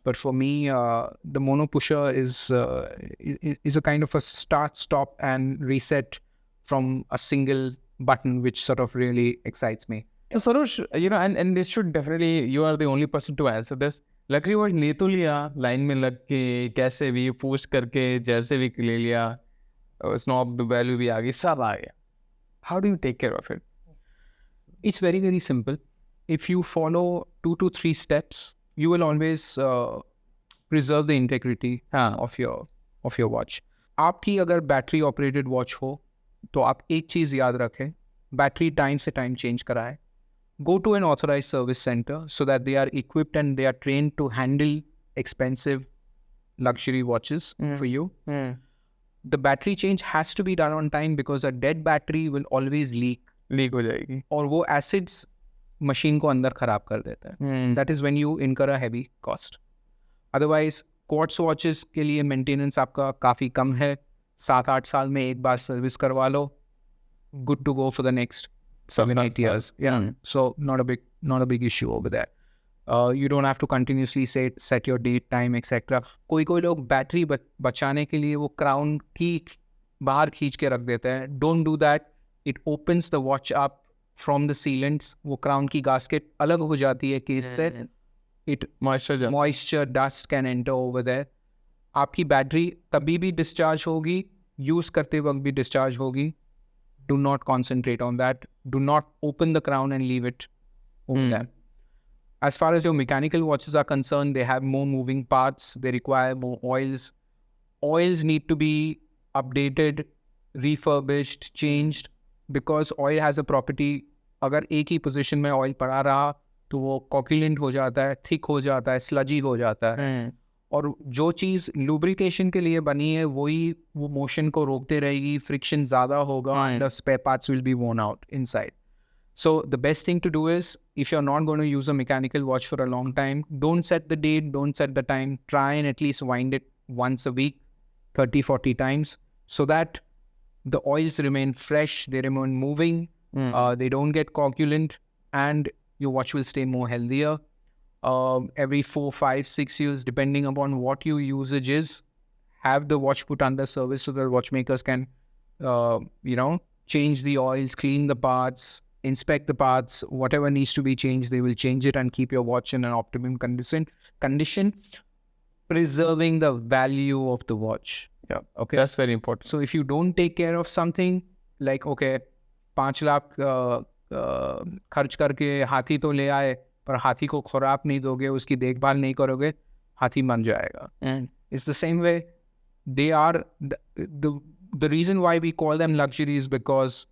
But for me, the mono pusher is a kind of a start, stop, and reset from a single button, which sort of really excites me. So Sarosh, and this should definitely, you are the only person to answer this. Luxury watch ले तो लिया, line में लग के, कैसे भी post करके, जैसे भी ले लिया, स्नॉब वैल्यू भी आ गई, सब आ गया. How do you take care of it? It's very, very simple. If you follow 2 to 3 steps, you will always preserve the integrity of your watch. आपकी अगर बैटरी ऑपरेटेड वॉच हो तो आप एक चीज़ याद रखें, बैटरी टाइम से टाइम चेंज कराएं. Go to an authorized service center so that they are equipped and they are trained to handle expensive luxury watches for you. The battery change has to be done on time because a dead battery will always leak. Leak हो जाएगी. और वो acids machine को अंदर खराब कर देता है. That is when you incur a heavy cost. Otherwise, quartz watches के लिए maintenance आपका काफ़ी कम है. 7-8 साल में एक बार सर्विस करवा लो. Good to go for the next 7-8 years. Yeah. So not a big issue over there. You don't have to continuously set your date, time, etc. कोई लोग बैटरी बचाने के लिए वो क्राउन की बाहर खींच के रख देते हैं. Don't do that. It opens the watch up from the sealants. वो क्राउन की गास्केट अलग हो जाती है कि इससे moisture dust can enter over there. आपकी बैटरी तभी भी डिस्चार्ज होगी, यूज करते वक्त भी डिस्चार्ज होगी. Do not concentrate on that. Do not open the crown and leave it over there. As far as your mechanical watches are concerned, they have more moving parts. They require more oils. Oils need to be updated, refurbished, changed, because oil has a property. अगर एक ही position में oil पड़ा रहा तो वो कॉक्यूलेंट हो जाता है, थिक हो जाता है, स्लजी हो जाता है. और जो चीज़ लुब्रिकेशन के लिए बनी है वही वो मोशन को रोकते रहेगी, फ्रिक्शन ज़्यादा होगा, and the spare parts will be worn out inside. So the best thing to do is, if you're not going to use a mechanical watch for a long time, don't set the date, don't set the time. Try and at least wind it once a week, 30-40 times, so that the oils remain fresh, they remain moving, they don't get coagulant, and your watch will stay more healthier. Every 4, 5, 6 years, depending upon what your usage is, have the watch put under service so that watchmakers can, change the oils, clean the parts, inspect the parts, whatever needs to be changed, they will change it and keep your watch in an optimum condition, preserving the value of the watch. Yeah, okay, that's very important. So if you don't take care of something, like, okay, 5 lakh खर्च करके हाथी तो ले आए, पर हाथी को खुराक नहीं दोगे, उसकी देखभाल नहीं करोगे, हाथी मर जाएगा. It's the same way. They are the reason why we call them luxury is because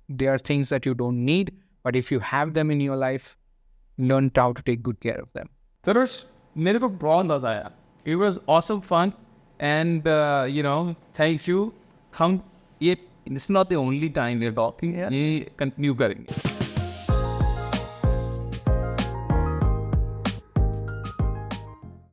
they are things that you don't need, but if you have them in your life, learn how to take good care of them. Sarosh, मेरे को बहुत मजा आया. It was awesome fun, and thank you. हम ये, this is not the only time we're talking. ये continue करेंगे.